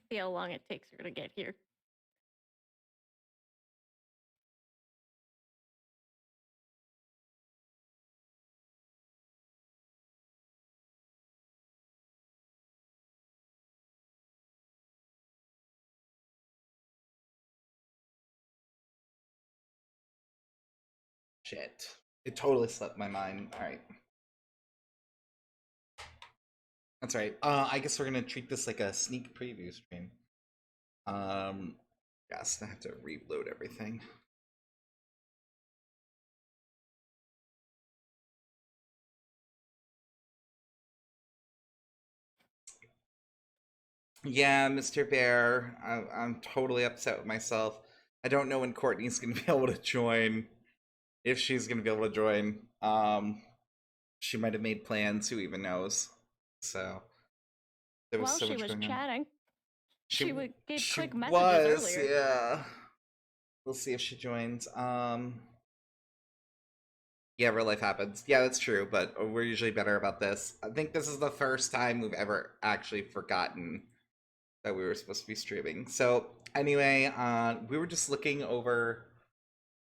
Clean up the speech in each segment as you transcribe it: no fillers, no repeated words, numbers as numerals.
See how long it takes her to get here. Shit. It totally slipped my mind. Alright. That's right. I guess we're gonna treat this like a sneak preview stream. Um, yes, I have to reload everything. Yeah, Mr. Bear, I'm totally upset with myself. I don't know when Courtney's gonna be able to join. If she's gonna be able to join. She might have made plans. Who even knows? So there was While so she much was going on. chatting, she She would gave she quick messages was, earlier. yeah. We'll see if she joins. Yeah, real life happens. Yeah, that's true, but we're usually better about this. I think this is the first time we've ever actually forgotten that we were supposed to be streaming. So anyway, we were just looking over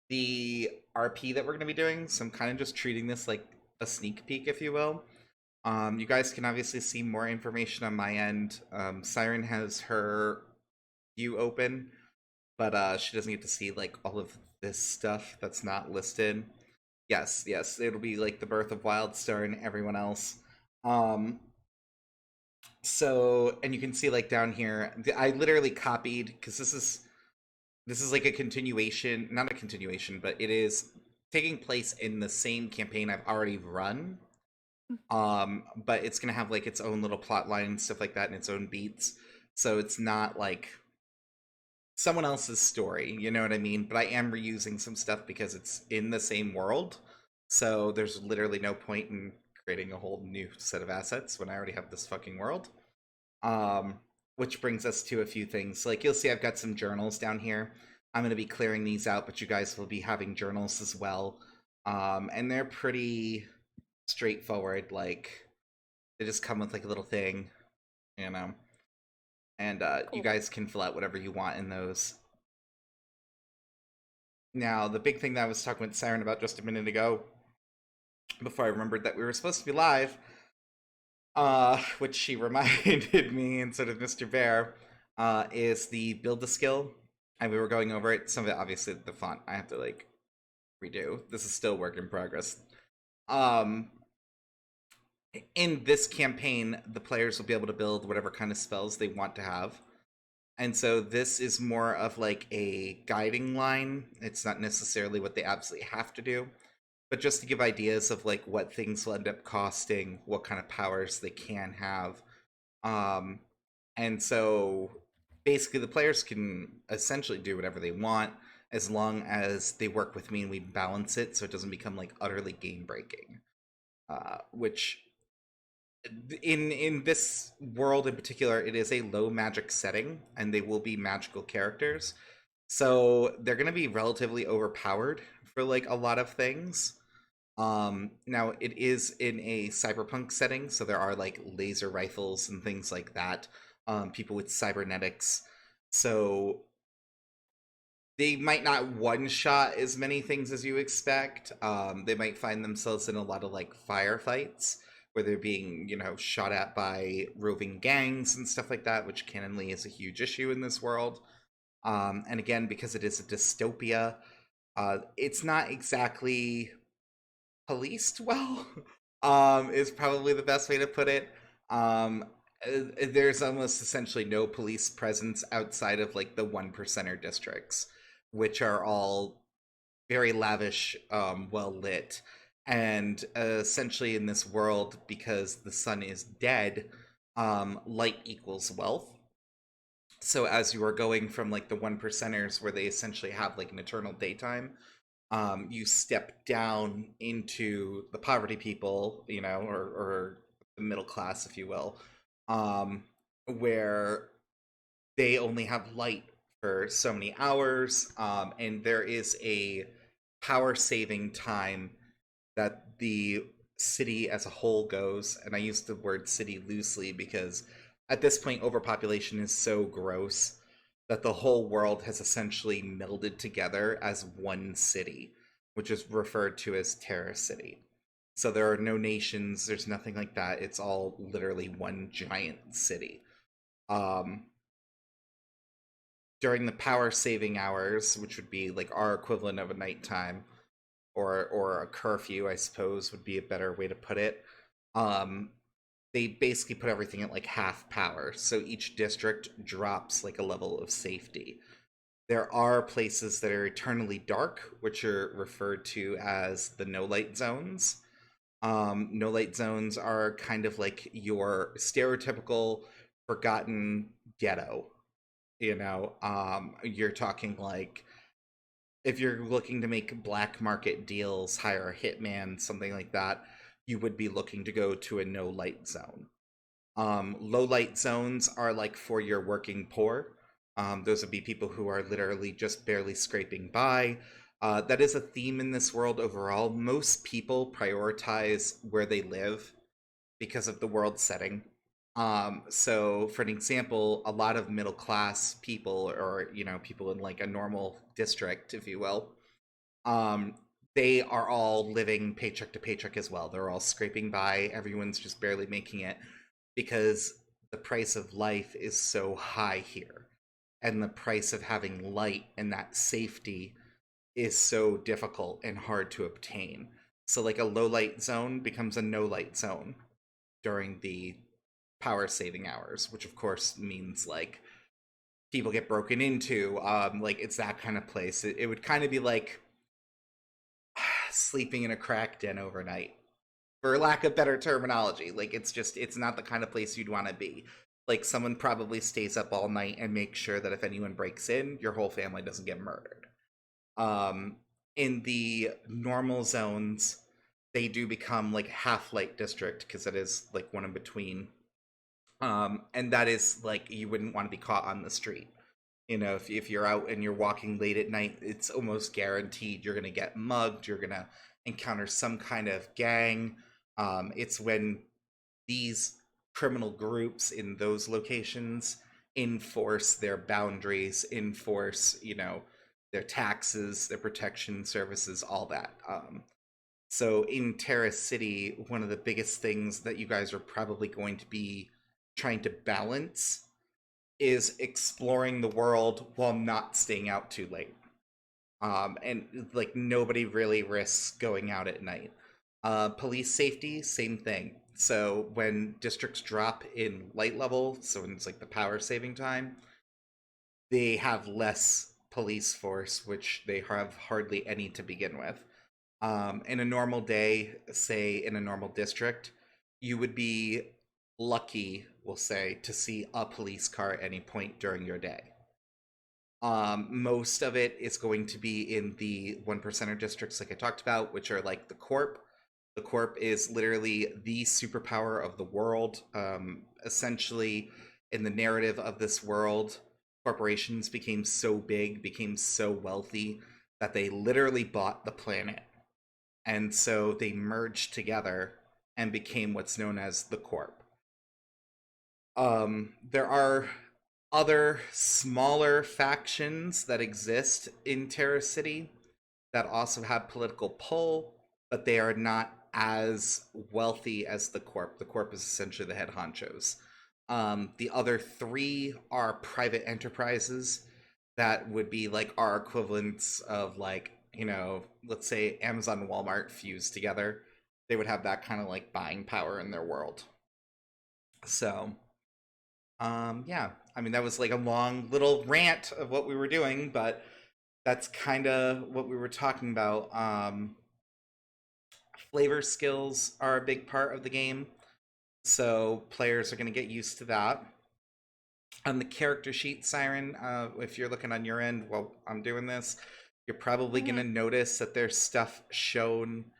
the RP that we're going to be doing. So I'm kind of just treating this like a sneak peek, if you will. You guys can obviously see more information on my end. Siren has her view open, but she doesn't get to see like all of this stuff that's not listed. Yes, it'll be like the birth of Wildstar and everyone else. Um, so, and you can see like down here, I literally copied because this is like a continuation, not a continuation, but it is taking place in the same campaign I've already run. But it's gonna have like its own little plot line and stuff like that and its own beats. So it's not like someone else's story, you know what I mean? But I am reusing some stuff because it's in the same world. So there's literally no point in creating a whole new set of assets when I already have this fucking world. Um, which brings us to a few things. Like you'll see I've got some journals down here. I'm going to be clearing these out, but you guys will be having journals as well. And they're pretty straightforward. Like they just come with like a little thing, you know. And you Cool. guys can fill out whatever you want in those. Now, the big thing that I was talking with Siren about just a minute ago, before I remembered that we were supposed to be live, which she reminded me instead of Mr. Bear, is the build a skill. And we were going over it. Some of it, obviously, the font I have to like redo. This is still work in progress. Um, in this campaign, the players will be able to build whatever kind of spells they want to have. And so this is more of like a guiding line. It's not necessarily what they absolutely have to do, but just to give ideas of like what things will end up costing, what kind of powers they can have. Um, and so basically the players can essentially do whatever they want as long as they work with me and we balance it so it doesn't become like utterly game breaking. Which in this world in particular, it is a low magic setting, and they will be magical characters, so they're going to be relatively overpowered for like a lot of things. Now it is in a cyberpunk setting, so there are like laser rifles and things like that. People with cybernetics, so they might not one shot as many things as you expect. They might find themselves in a lot of like firefights where they're being, shot at by roving gangs and stuff like that, which canonly is a huge issue in this world. And again, because it is a dystopia, it's not exactly policed well. Is probably the best way to put it. Um, there's almost essentially no police presence outside of like the one percenter districts, which are all very lavish, well lit, and essentially in this world, because the sun is dead, light equals wealth. So as you are going from like the one percenters where they essentially have like an eternal daytime, you step down into the poverty people, or the middle class, if you will, where they only have light for so many hours, and there is a power saving time that the city as a whole goes. And I use the word city loosely because At this point, overpopulation is so gross that the whole world has essentially melded together as one city, which is referred to as Terra City. So there are no nations, there's nothing like that. It's all literally one giant city. Um, During the power saving hours, which would be like our equivalent of a nighttime or a curfew, I suppose would be a better way to put it. Um, they basically put everything at like half power, so each district drops like a level of safety. There are places that are eternally dark, which are referred to as the no light zones. No light zones are kind of like your stereotypical forgotten ghetto. You're talking like if you're looking to make black market deals, hire a hitman, something like that, you would be looking to go to a no light zone. Low light zones are like for your working poor. Those would be people who are literally just barely scraping by. That is a theme in this world overall. Most people prioritize where they live because of the world setting. So, for an example, a lot of middle class people, or people in like a normal district, if you will, um, they are all living paycheck to paycheck as well. They're all scraping by. Everyone's just barely making it because the price of life is so high here. And the price of having light and that safety is so difficult and hard to obtain. So, like, a low light zone becomes a no light zone during the power saving hours, which of course means like people get broken into. Like, it's that kind of place. It would kind of be like sleeping in a crack den overnight, for lack of better terminology. Like, it's not the kind of place you'd want to be. Like, someone probably stays up all night and makes sure that if anyone breaks in, your whole family doesn't get murdered. um in the normal zones, they do become like half light district because it is like one in between. And that is like you wouldn't want to be caught on the street. If you're out and you're walking late at night, it's almost guaranteed you're going to get mugged, you're going to encounter some kind of gang. It's when these criminal groups in those locations enforce their boundaries, enforce, their taxes, their protection services, all that. So in Terra City, one of the biggest things that you guys are probably going to be trying to balance is exploring the world while not staying out too late. And like nobody really risks going out at night. Police safety, same thing. So when districts drop in light level, so when it's like the power saving time, they have less police force, which they have hardly any to begin with. In a normal day, say in a normal district, you would be lucky, we'll say, to see a police car at any point during your day. Most of it is going to be in the one percenter districts, like I talked about, which are like the Corp. The Corp is literally the superpower of the world. Essentially, in the narrative of this world, corporations became so big, became so wealthy, that they literally bought the planet. And so they merged together and became what's known as the Corp. There are other smaller factions that exist in Terra City that also have political pull, but they are not as wealthy as the Corp. The Corp is essentially the head honchos. The other three are private enterprises that would be like our equivalents of like, let's say Amazon and Walmart fused together. They would have that kind of like buying power in their world. So, yeah, I mean, that was like a long little rant of what we were doing, but that's kind of what we were talking about. Flavor skills are a big part of the game, so players are going to get used to that. On the character sheet, Siren, if you're looking on your end while I'm doing this, you're probably going to Mhm. notice that there's stuff shown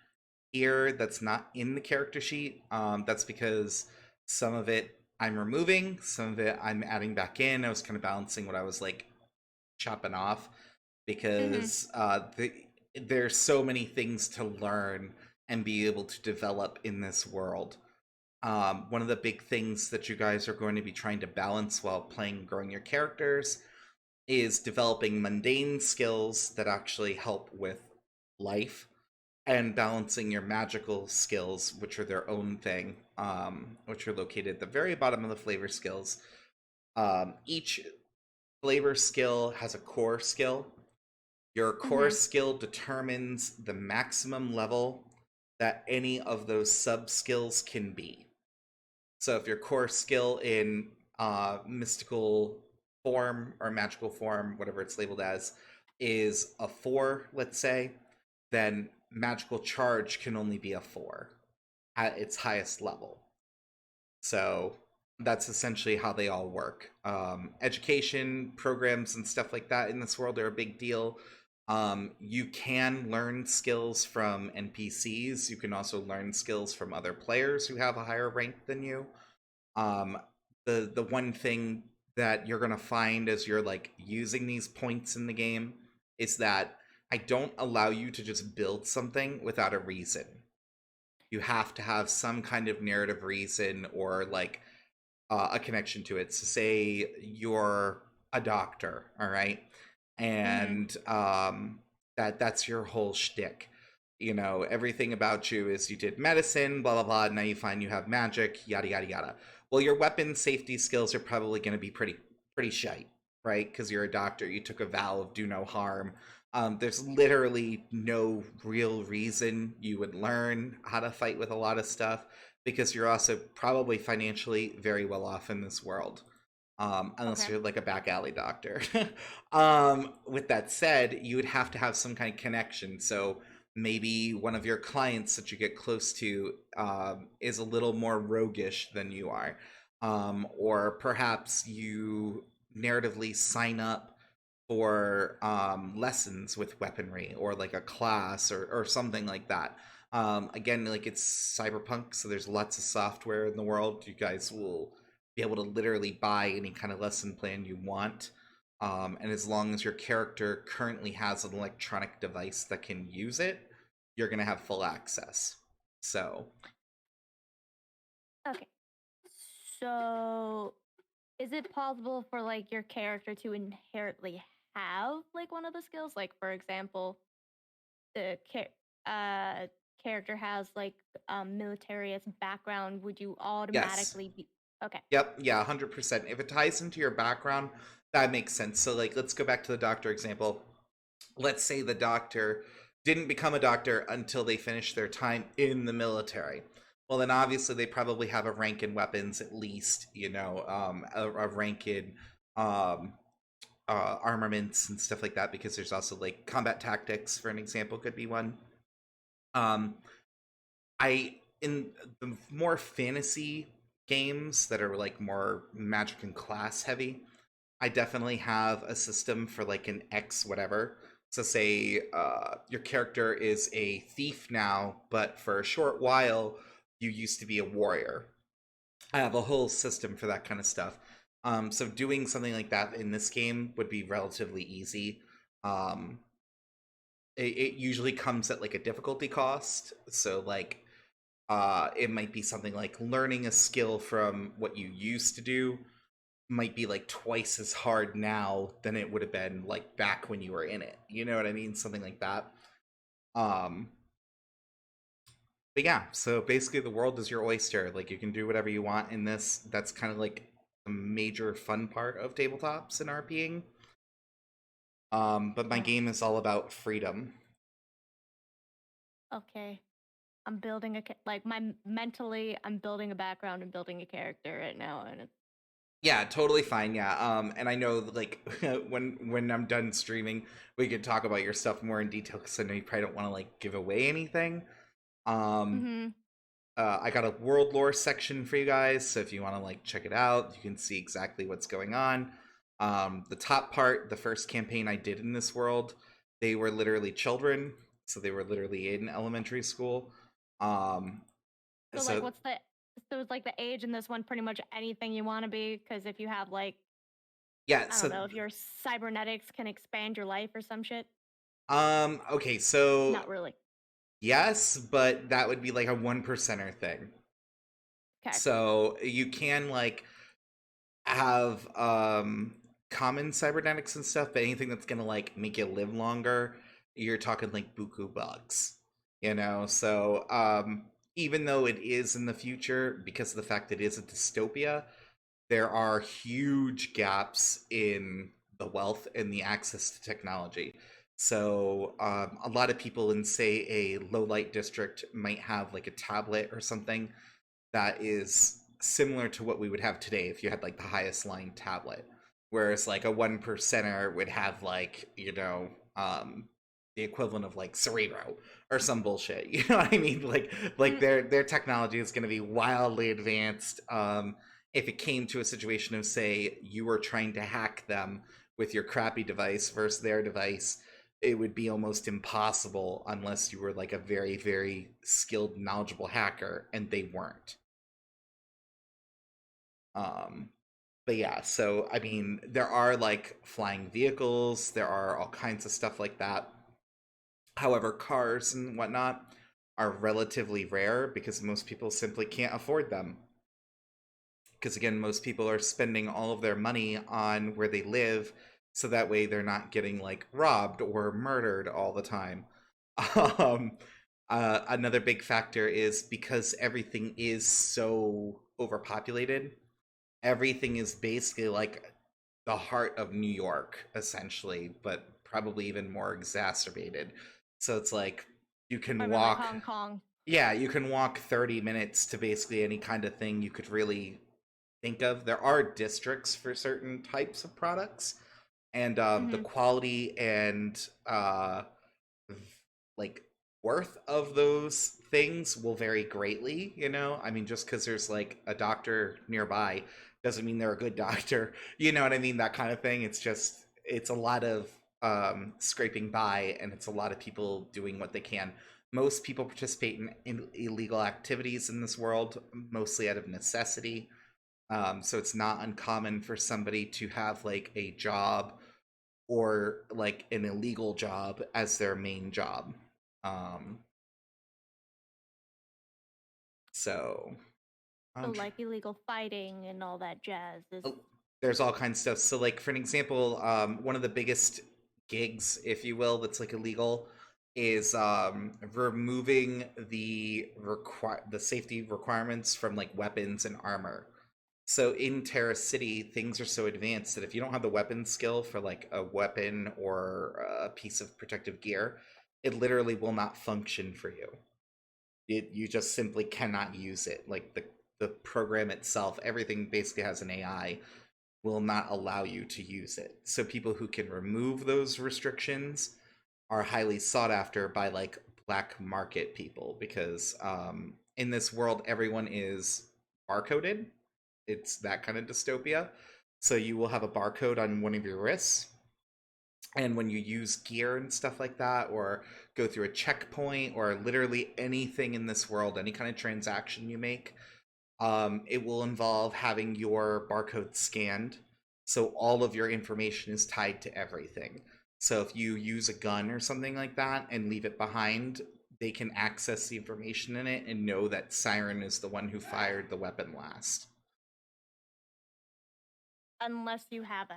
here that's not in the character sheet. That's because some of it I'm removing, some of it I'm adding back in. I was kind of balancing what I was like chopping off Mhm. because there's so many things to learn and be able to develop in this world. One of the big things that you guys are going to be trying to balance while playing and growing your characters is developing mundane skills that actually help with life, and balancing your magical skills, which are their own thing, which are located at the very bottom of the flavor skills. Each flavor skill has a core skill. Your core Mm-hmm. skill determines the maximum level that any of those sub skills can be. So if your core skill in mystical form or magical form, whatever it's labeled as, is a 4, let's say, then magical charge can only be a 4 at its highest level. So that's essentially how they all work. Education programs and stuff like that in this world are a big deal. You can learn skills from NPCs. You can also learn skills from other players who have a higher rank than you. Um, the one thing that you're gonna find as you're like using these points in the game is that I don't allow you to just build something without a reason. You have to have some kind of narrative reason or like a connection to it. So say you're a doctor, all right, Mm-hmm. and that's your whole shtick. You know, everything about you is you did medicine, blah blah blah. Now you find you have magic, yada yada yada. Well, your weapon safety skills are probably going to be pretty shite, right? Because you're a doctor. You took a vow of do no harm. There's literally no real reason you would learn how to fight with a lot of stuff because you're also probably financially very well off in this world, unless Okay. you're like a back alley doctor. With that said, you would have to have some kind of connection. So maybe one of your clients that you get close to is a little more roguish than you are. Or perhaps you narratively sign up for lessons with weaponry or like a class or something like that. Again, like it's cyberpunk, so there's lots of software in the world. You guys will be able to literally buy any kind of lesson plan you want. And as long as your character currently has an electronic device that can use it, you're going to have full access. So, Okay. So, is it possible for like your character to inherently have like one of the skills? Like, for example, the character has like military background. Would you yes. automatically be okay? Yep. Yeah, 100%. If it ties into your background, that makes sense. So, like, let's go back to the doctor example. Let's say the doctor didn't become a doctor until they finished their time in the military. Well, then obviously they probably have a rank in weapons, at least, you know, a rank in um, armaments and stuff like that, because there's also like combat tactics, for an example, could be one. Um, I in the more fantasy games that are like more magic and class heavy, I definitely have a system for like an X whatever. So say your character is a thief now, but for a short while you used to be a warrior. I have a whole system for that kind of stuff. So doing something like that in this game would be relatively easy. Um, it usually comes at like a difficulty cost. So like it might be something like learning a skill from what you used to do might be like twice as hard now than it would have been like back when you were in it. You know what I mean? Something like that. Um but yeah, so basically the world is your oyster. Like you can do whatever you want in this. That's kind of like a major fun part of tabletops and RPing. But my Uh, game is all about freedom. okay. I'm building like mentally. I'm building a background and building a character right now, and it's Yeah, totally fine. Yeah. And I know like when I'm done streaming, we could talk about your stuff more in detail because I know you probably don't want to like give away anything. Um, mm-hmm. I got a world lore section for you guys, so if you want to like check it out, you can see exactly what's going on. The top part, the first campaign I did in this world, they were literally children, so they were literally in elementary school. Um, So like, so what's the so it's like the age in this one? Pretty much anything you want to be, because if you have like yeah, I don't know if your cybernetics can expand your life or some shit. okay, so Not really. yes, but that would be like a one percenter thing. Okay. So you can like have common cybernetics and stuff, but anything that's gonna like make you live longer, you're talking like buku bucks, you know. So even though it is in the future, because of the fact that it is a dystopia, there are huge gaps in the wealth and the access to technology. So a lot of people in, say, a low light district might have like a tablet or something that is similar to what we would have today if you had like the highest line tablet, whereas like a one percenter would have like, you know, the equivalent of like Cerebro or some bullshit. You know what I mean? Like Mm, their technology is going to be wildly advanced. If it came to a situation of, say, you were trying to hack them with your crappy device versus their device, it would be almost impossible unless you were like a very, very skilled, knowledgeable hacker, and they weren't. Um, but yeah, so I mean, there are like flying vehicles, there are all kinds of stuff like that. However, cars and whatnot are relatively rare because most people simply can't afford them. Because again, most people are spending all of their money on where they live, so that way they're not getting like robbed or murdered all the time. Um, Another big factor is because everything is so overpopulated, everything is basically like the heart of New York, essentially, but probably even more exacerbated. So it's like you can I mean, like walk, Hong Kong. yeah, you can walk 30 minutes to basically any kind of thing you could really think of. There are districts for certain types of products, and the Hmm. quality and like worth of those things will vary greatly, you know. I mean, just because there's like a doctor nearby doesn't mean they're a good doctor. You know what I mean? That kind of thing. It's just, it's a lot of scraping by, and it's a lot of people doing what they can. Most people participate in illegal activities in this world mostly out of necessity. So it's not uncommon for somebody to have like a job or like an illegal job as their main job. Um, so So I'm tr- like illegal fighting and all that jazz is. oh, there's all kinds of stuff. So like for an example, one of the biggest gigs, if you will, that's like illegal is removing the safety requirements from like weapons and armor. So in Terra City, things are so advanced that if you don't have the weapon skill for like a weapon or a piece of protective gear, it literally will not function for you. You just simply cannot use it. Like the program itself, everything basically has an AI, will not allow you to use it. So people who can remove those restrictions are highly sought after by like black market people because in this world everyone is barcoded. It's that kind of dystopia. So you will have a barcode on one of your wrists, and when you use gear and stuff like that, or go through a checkpoint, or literally anything in this world, any kind of transaction you make, it will involve having your barcode scanned. So all of your information is tied to everything. So if you use a gun or something like that and leave it behind, they can access the information in it and know that Siren is the one who fired the weapon last. Unless you have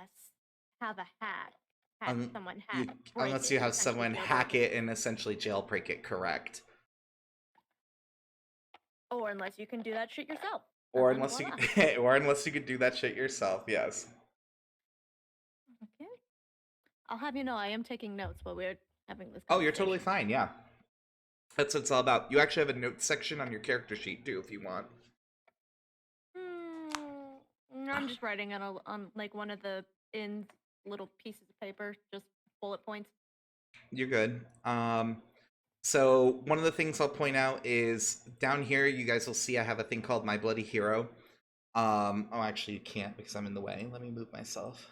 a hack, had Un- someone you, break unless it, you have essentially someone jailbreak hack it, it and essentially jailbreak it, correct? or unless you can do that shit yourself, and Or then unless voila. you, or unless you could do that shit yourself. Yes. Okay, I'll have you know I am taking notes while we're having this Oh, you're totally conversation. fine. Yeah, that's what it's all about. You actually have a notes section on your character sheet too, if you want. I'm just writing on like one of the in little pieces of paper, just bullet points. You're good. So one of the things I'll point out is down here. You guys will see I have a thing called My Bloody Hero. Oh, actually, you can't because I'm in the way. Let me move myself.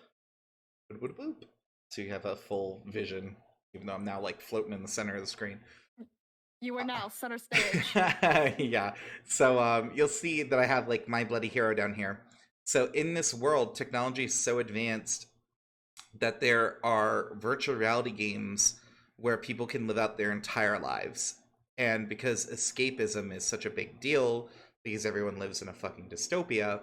Boop, boop, boop. So you have a full vision, even though I'm now like floating in the center of the screen. You are now center stage. Yeah. So you'll see that I have like My Bloody Hero down here. So in this world, technology is so advanced that there are virtual reality games where people can live out their entire lives. And because escapism is such a big deal, because everyone lives in a fucking dystopia,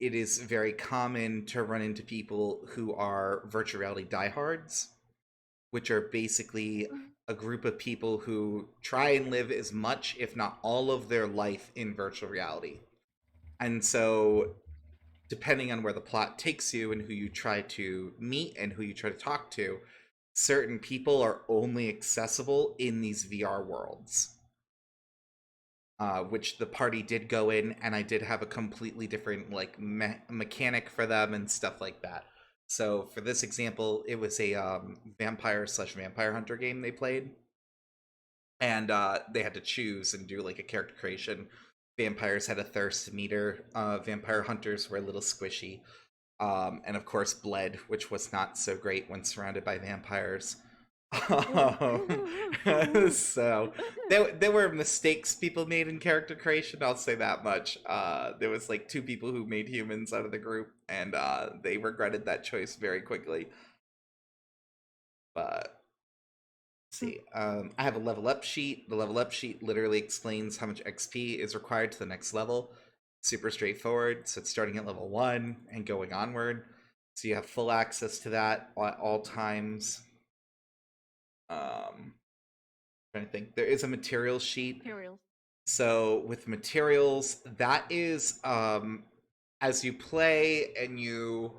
it is very common to run into people who are virtual reality diehards, which are basically a group of people who try and live as much, if not all, of their life in virtual reality. And so, depending on where the plot takes you and who you try to meet and who you try to talk to, certain people are only accessible in these VR worlds. Which the party did go in, and I did have a completely different like mechanic for them and stuff like that. So for this example, it was a vampire slash vampire hunter game they played, and they had to choose and do like a character creation. Vampires had a thirst meter. Vampire hunters were a little squishy, and of course bled, which was not so great when surrounded by vampires. Um, so there were mistakes people made in character creation. I'll say that much. There was like two people who made humans out of the group, and they regretted that choice very quickly. But let's see, I have a level up sheet. The level up sheet literally explains how much XP is required to the next level. Super straightforward. So it's starting at level 1 and going onward. So you have full access to that at all times. Trying to think. There is a materials sheet. Materials. So with materials, that is as you play and you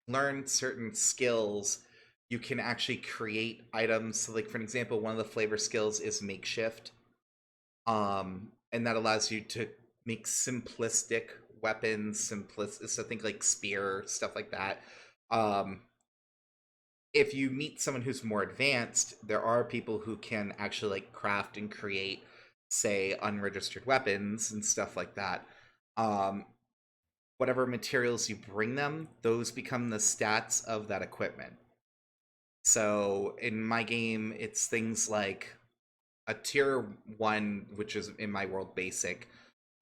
learn certain skills, you can actually create items. So like for an example, one of the flavor skills is makeshift. And that allows you to make simplistic weapons, so think like spear, stuff like that. Um if you meet someone who's more advanced, there are people who can actually like craft and create, say, unregistered weapons and stuff like that. Um, Whatever materials you bring them, those become the stats of that equipment. So in my game, it's things like a tier one, which is in my world basic.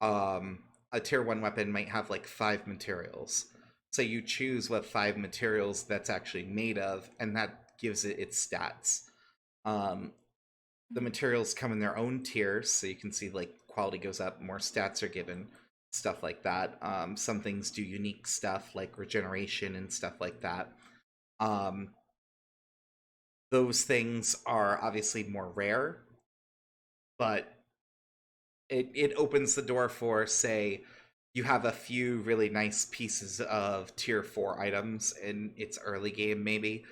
Um, a tier one weapon might have like 5 materials. So you choose what 5 materials that's actually made of, and that gives it its stats. Um, the materials come in their own tiers, so you can see like quality goes up, more stats are given, stuff like that. Some things do unique stuff like regeneration and stuff like that. Um, those things are obviously more rare, but it opens the door for, say, you have a few really nice pieces of tier 4 items in its early game. Maybe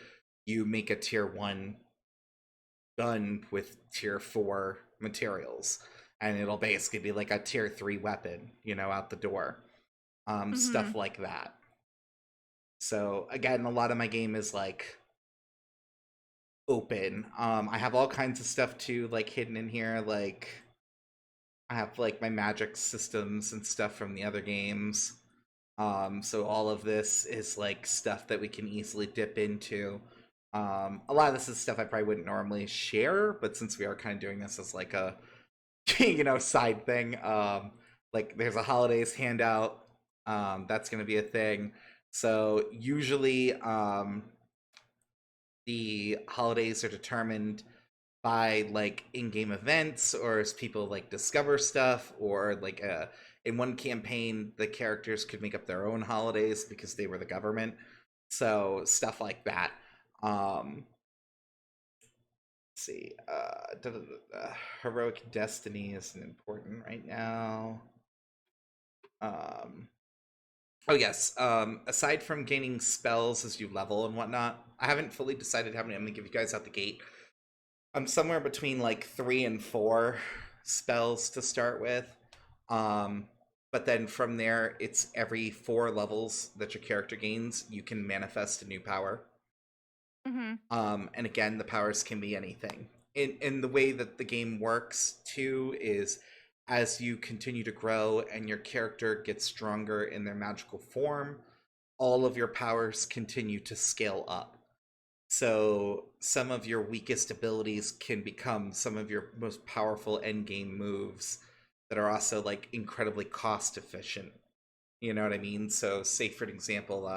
you make a tier 1 gun with tier 4 materials, and it'll basically be like a tier 3 weapon, out the door. Mm-hmm. Stuff like that. So again, a lot of my game is like open. I have all kinds of stuff too, like hidden in here. Like I have like my magic systems and stuff from the other games. So all of this is like stuff that we can easily dip into. A lot of this is stuff I probably wouldn't normally share, but since we are kind of doing this as like a side thing, like there's a holidays handout. That's going to be a thing. So usually, the holidays are determined by like in-game events, or as people like discover stuff, or like in one campaign the characters could make up their own holidays because they were the government, so stuff like that. Let's see, heroic destiny isn't important right now. um oh yes, aside from gaining spells as you level and whatnot, I haven't fully decided how many I'm gonna give you guys out the gate. I'm somewhere between like 3 and 4 spells to start with. Um, but then from there, it's every 4 levels that your character gains, you can manifest a new power. Mm-hmm. And again, the powers can be anything. In the way that the game works too is, as you continue to grow and your character gets stronger in their magical form, all of your powers continue to scale up. So some of your weakest abilities can become some of your most powerful endgame moves that are also like incredibly cost efficient. You know what I mean? So say for an example,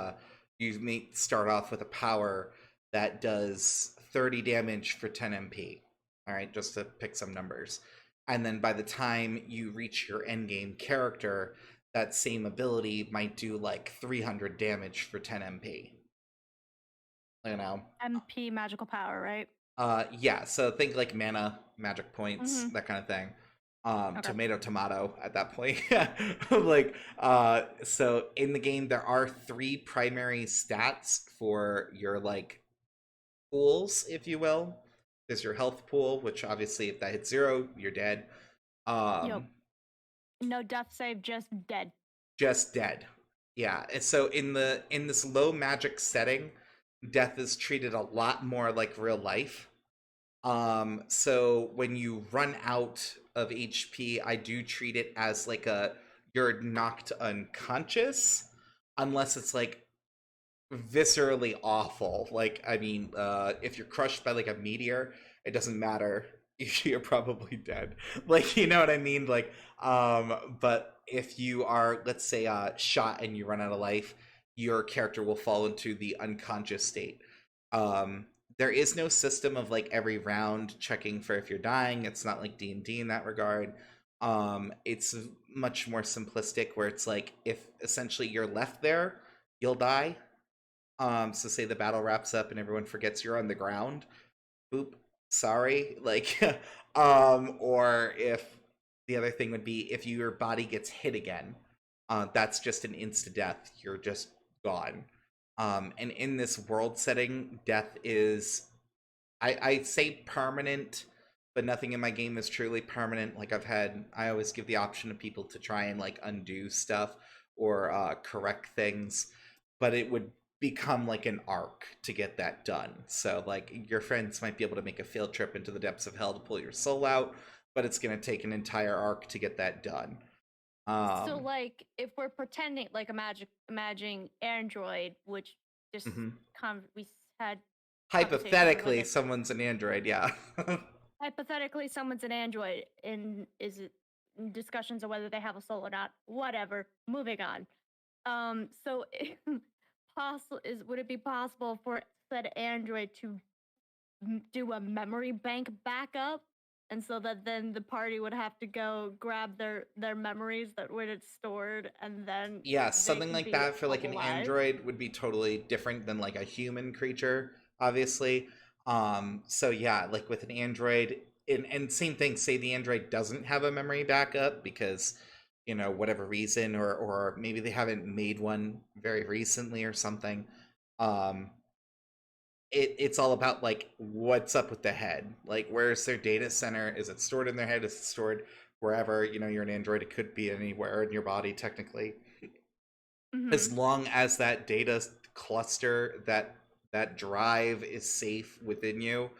you may start off with a power that does 30 damage for 10 MP. All right, just to pick some numbers. and then by the time you reach your endgame character, that same ability might do like 300 damage for 10 MP. You know? MP magical power, right? Yeah, so think like mana, magic points, Mm-hmm. that kind of thing. Okay. Tomato, tomato at that point. So in the game, there are three primary stats for your like pools, if you will. There's your health pool, which obviously, if that hits zero, you're dead. Yo, Um, no death save, just dead. just dead. Yeah, and so in this low magic setting, death is treated a lot more like real life. So when you run out of HP, I do treat it as like a you're knocked unconscious, unless it's like viscerally awful. Like, I mean, if you're crushed by like a meteor, it doesn't matter. You're probably dead. Like, you know what I mean? Like, but if you are, let's say, shot and you run out of life, your character will fall into the unconscious state. Um, there is no system of like every round checking for if you're dying. It's not like D&D in that regard. It's much more simplistic where it's like if essentially you're left there, you'll die. So say the battle wraps up and everyone forgets you're on the ground. Boop. Sorry. Like, or if the other thing would be if your body gets hit again, that's just an insta death. You're just gone. And in this world setting, death is I say permanent, but nothing in my game is truly permanent. Like I always give the option to people to try and like undo stuff or correct things, but it would become like an arc to get that done. So like your friends might be able to make a field trip into the depths of hell to pull your soul out, but it's going to take an entire arc to get that done. So, Um, like, if we're pretending like a magic, imagining Android, which just mhm. we had conversation on Hypothetically, whether someone's an android, yeah. hypothetically someone's an android and is it discussions of whether they have a soul or not. Whatever. Moving on. So possible is would it be possible for said android to do a memory bank backup, and so that then the party would have to go grab their memories that were stored, and then Yeah, they something could like be that for like an alive. android would be totally different than like a human creature, obviously. So yeah, like with an android, and same thing, say the android doesn't have a memory backup because, you know, whatever reason, or maybe they haven't made one very recently or something. Um, it's all about like what's up with the head. Like where's their data center? Is it stored in their head? Is it stored wherever? You know, you're an android, it could be anywhere in your body technically, as Mm-hmm. long as that data cluster, that drive is safe within you,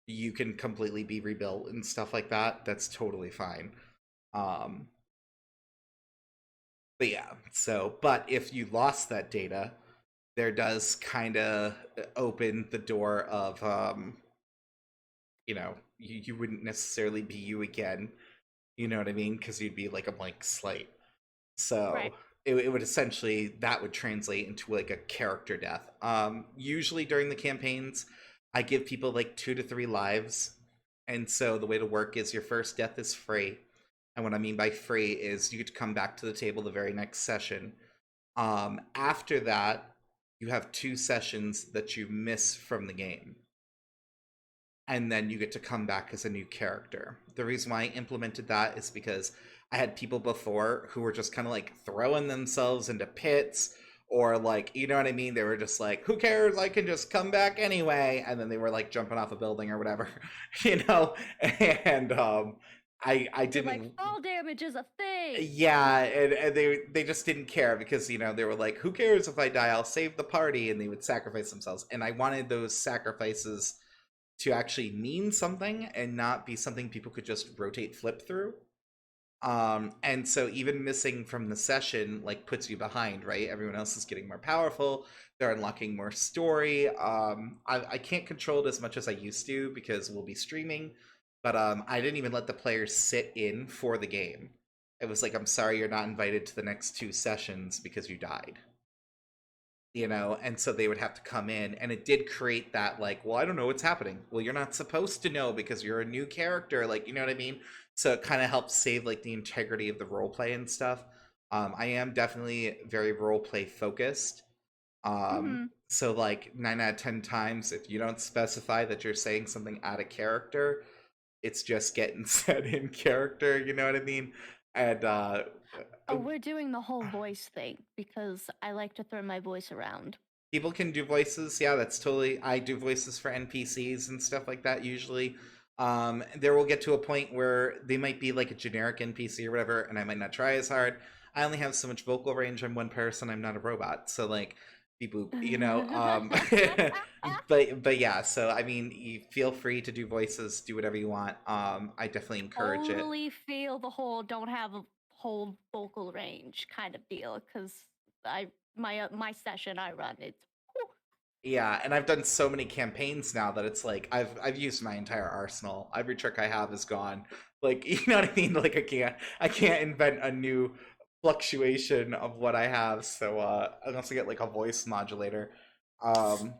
you can completely be rebuilt and stuff like that. That's totally fine. um but yeah, so but if you lost that data, there does kind of open the door of you know, you wouldn't necessarily be you again, you know what I mean, because you'd be like a blank slate. Right. So it would essentially, that would translate into like a character death. Usually during the campaigns, I give people like 2 to 3 lives, and so the way to work is your first death is free, and what I mean by free is you get to come back to the table the very next session. After that, you have 2 sessions that you miss from the game, and then you get to come back as a new character. The reason why I implemented that is because I had people before who were just kind of like throwing themselves into pits, or like, you know what I mean? They were just like, who cares? I can just come back anyway. And then they were like jumping off a building or whatever, you know? And I You're like, didn't. fall damage is a thing. Yeah, and they just didn't care because, you know, they were like, who cares if I die? I'll save the party, and they would sacrifice themselves. And I wanted those sacrifices to actually mean something and not be something people could just rotate flip through. And so even missing from the session like puts you behind, right? Everyone else is getting more powerful, they're unlocking more story. I can't control it as much as I used to because we'll be streaming, but I didn't even let the players sit in for the game. It was like, I'm sorry, you're not invited to the next 2 sessions because you died. and so they would have to come in, and it did create that, like, well, I don't know what's happening. Well, you're not supposed to know because you're a new character, like, you know what I mean? So it kind of helps save like the integrity of the role play and stuff. I am definitely very role play focused. Mhm. So like 9 out of 10 times, if you don't specify that you're saying something out of character, it's just getting said in character, you know what I mean? And Oh, we're doing the whole voice thing because I like to throw my voice around. people can do voices. Yeah, that's totally. I do voices for NPCs and stuff like that usually. There will get to a point where they might be like a generic NPC or whatever, and I might not try as hard. I only have so much vocal range. I'm one person. I'm not a robot. So like, beep boop, but yeah. So I mean, you feel free to do voices, do whatever you want. I definitely encourage it. Totally feel the whole don't have a whole vocal range kind of deal because my session I run it's whew. Yeah, and I've done so many campaigns now that it's like I've used my entire arsenal. Every trick I have is gone. Like, you know what I mean? Like I can't invent a new fluctuation of what I have. So I also get like a voice modulator. Um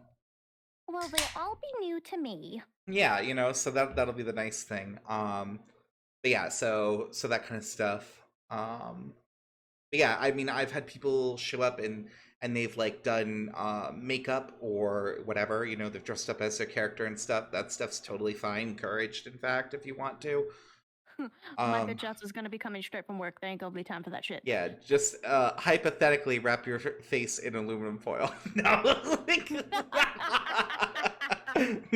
Well, they'll all be new to me. yeah, so that'll be the nice thing. But yeah, so that kind of stuff. But yeah, I mean, I've had people show up and they've like done makeup or whatever. They've dressed up as their character and stuff. That stuff's totally fine, encouraged, in fact, if you want to. My Um, bitch ass is gonna be coming straight from work. There ain't gonna be time for that shit. yeah, just hypothetically wrap your face in aluminum foil. No,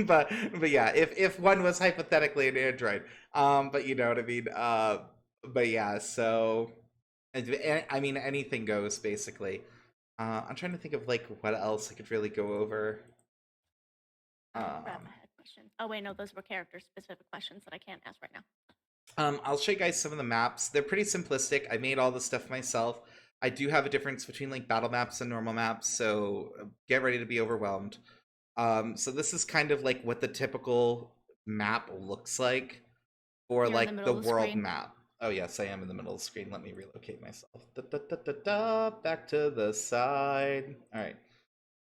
but yeah, if one was hypothetically an android, but you know what I mean. But yeah, so I mean, anything goes basically. I'm trying to think of like what else I could really go over. Oh crap! I Um, had questions. Oh wait, no, those were character specific questions that I can't ask right now. I'll show you guys some of the maps. They're pretty simplistic. I made all the stuff myself. I do have a difference between like battle maps and normal maps, so get ready to be overwhelmed. So this is kind of like what the typical map looks like for You're in the like middle the of the world screen. map. Oh yes, I am in the middle of the screen. Let me relocate myself. Da, da, da, da, da, back to the side. All right.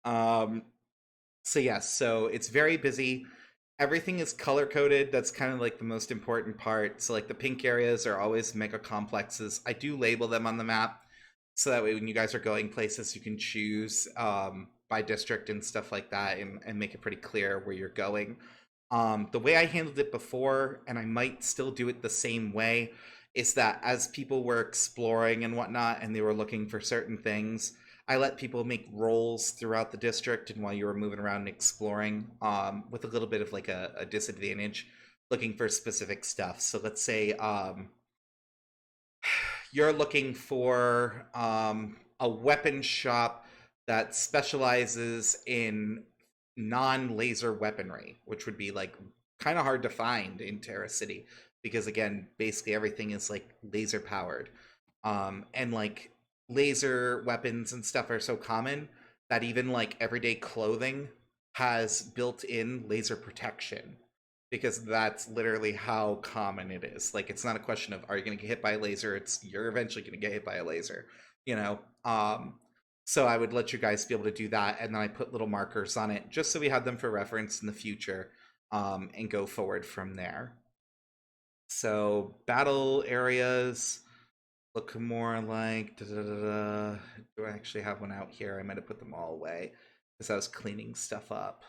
Um, so yes, so it's very busy. Everything is color coded. That's kind of like the most important part. So like the pink areas are always mega complexes. I do label them on the map so that way when you guys are going places you can choose by district and stuff like that, and make it pretty clear where you're going. The way I handled it before, and I might still do it the same way, is that as people were exploring and whatnot and they were looking for certain things, I let people make rolls throughout the district, and while you were moving around and exploring, with a little bit of like a disadvantage, looking for specific stuff. So let's say you're looking for a weapon shop that specializes in non-laser weaponry, which would be like kind of hard to find in Terra City because again, basically everything is like laser powered. And like laser weapons and stuff are so common that even like everyday clothing has built-in laser protection because that's literally how common it is. Like it's not a question of are you going to get hit by a laser, it's you're eventually going to get hit by a laser, you know. So I would let you guys be able to do that, and then I put little markers on it just so we have them for reference in the future, and go forward from there. So battle areas look more like do I actually have one out here? I might have put them all away because I was cleaning stuff up.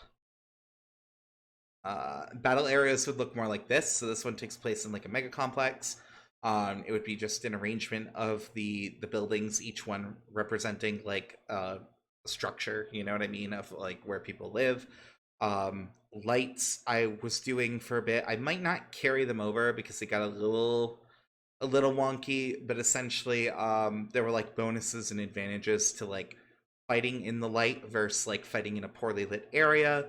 Battle areas would look more like this. So this one takes place in like a mega complex. It would be just an arrangement of the buildings, each one representing like a structure. You know what I mean, of like where people live. Lights I was doing for a bit. I might not carry them over because they got a little wonky, but essentially there were like bonuses and advantages to like fighting in the light versus like fighting in a poorly lit area.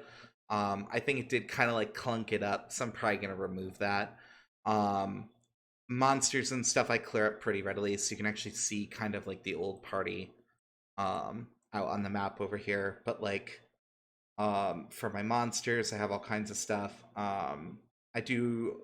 I think it did kind of like clunk it up, so I'm probably gonna remove that. um Monsters and stuff I clear up pretty readily, so you can actually see kind of like the old party out on the map over here. But like for my monsters I have all kinds of stuff. I do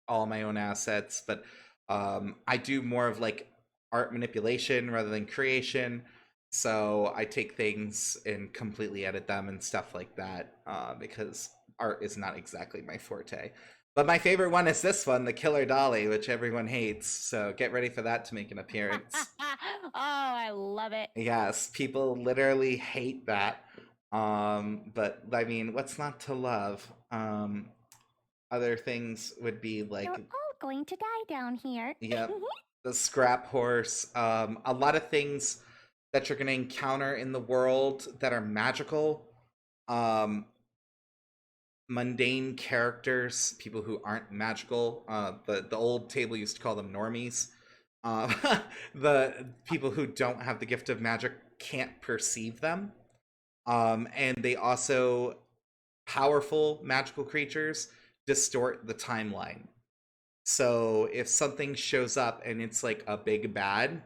all my own assets, but I do more of like art manipulation rather than creation. So I take things and completely edit them and stuff like that, because art is not exactly my forte. But my favorite one is this one, the Killer Dolly, which everyone hates. So get ready for that to make an appearance. Oh, I love it. Yes, people literally hate that. But I mean, what's not to love? Other things would be You're like, all going to die down here. yep, the scrap horse. A lot of things that you're going to encounter in the world that are magical. Um, Mundane characters, people who aren't magical. The old table used to call them normies. The people who don't have the gift of magic can't perceive them. And they also, powerful magical creatures distort the timeline. So if something shows up and it's like a big bad,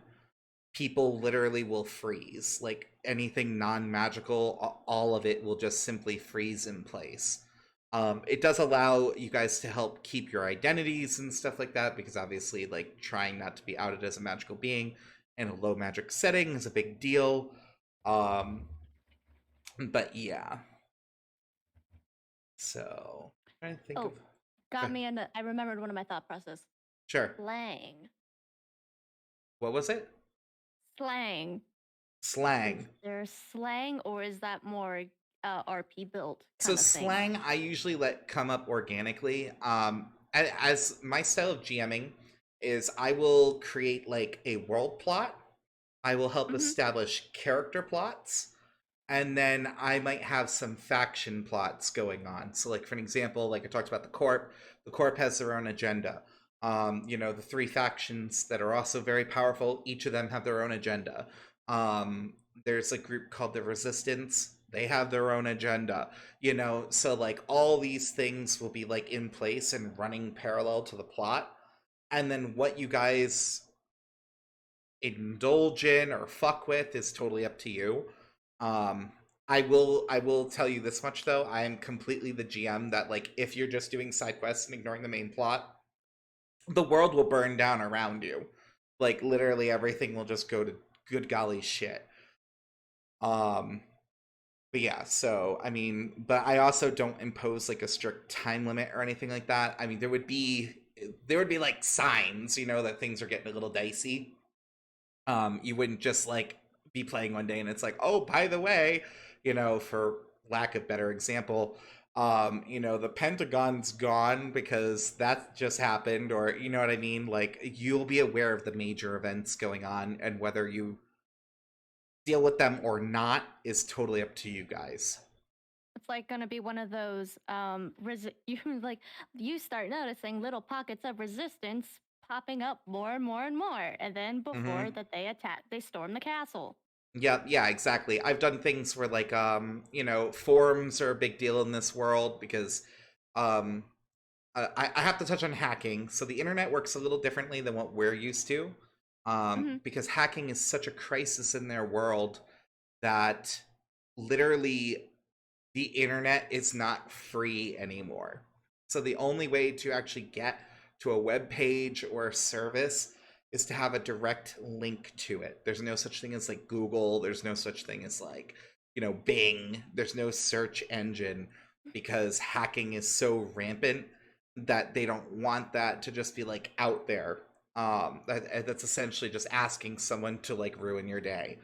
people literally will freeze. Like anything non-magical, all of it will just simply freeze in place. It does allow you guys to help keep your identities and stuff like that, because obviously, like, trying not to be outed as a magical being in a low magic setting is a big deal. Um, but yeah, so I'm trying to think of. Oh, Go got ahead. me into. I remembered one of my thought process. Sure. Slang. What was it? Slang. Is Slang. there slang, or is that more RP built So kind of thing? slang I usually let come up organically. As my style of GMing is, I will create like a world plot. I will help Mm-hmm. establish character plots, and then I might have some faction plots going on. So, like for an example, like I talked about the Corp has their own agenda. The three factions that are also very powerful, each of them have their own agenda. There's a group called the Resistance. They have their own agenda. So like all these things will be like in place and running parallel to the plot. And then what you guys indulge in or fuck with is totally up to you. Um, I will tell you this much though. I am completely the GM that, like, if you're just doing side quests and ignoring the main plot, the world will burn down around you. Like literally everything will just go to good golly shit. Um but yeah, so I mean, but I also don't impose like a strict time limit or anything like that. I mean, there would be like signs, that things are getting a little dicey. You wouldn't just like be playing one day and it's like, oh, by the way, for lack of better example, the Pentagon's gone because that just happened, or you know what I mean? Like you'll be aware of the major events going on, and whether you deal with them or not is totally up to you guys. It's like going to be one of those you like you start noticing little pockets of resistance popping up more and more and more, and then before Mm-hmm. that they storm the castle. Yeah, yeah, exactly. I've done things where like forums are a big deal in this world because um I have to touch on hacking. So the internet works a little differently than what we're used to, Mm-hmm. because hacking is such a crisis in their world that literally the internet is not free anymore. So the only way to actually get to a web page or a service is to have a direct link to it. There's no such thing as like Google, there's no such thing as like, Bing, there's no search engine, because hacking is so rampant that they don't want that to just be like out there. That's essentially just asking someone to like ruin your day.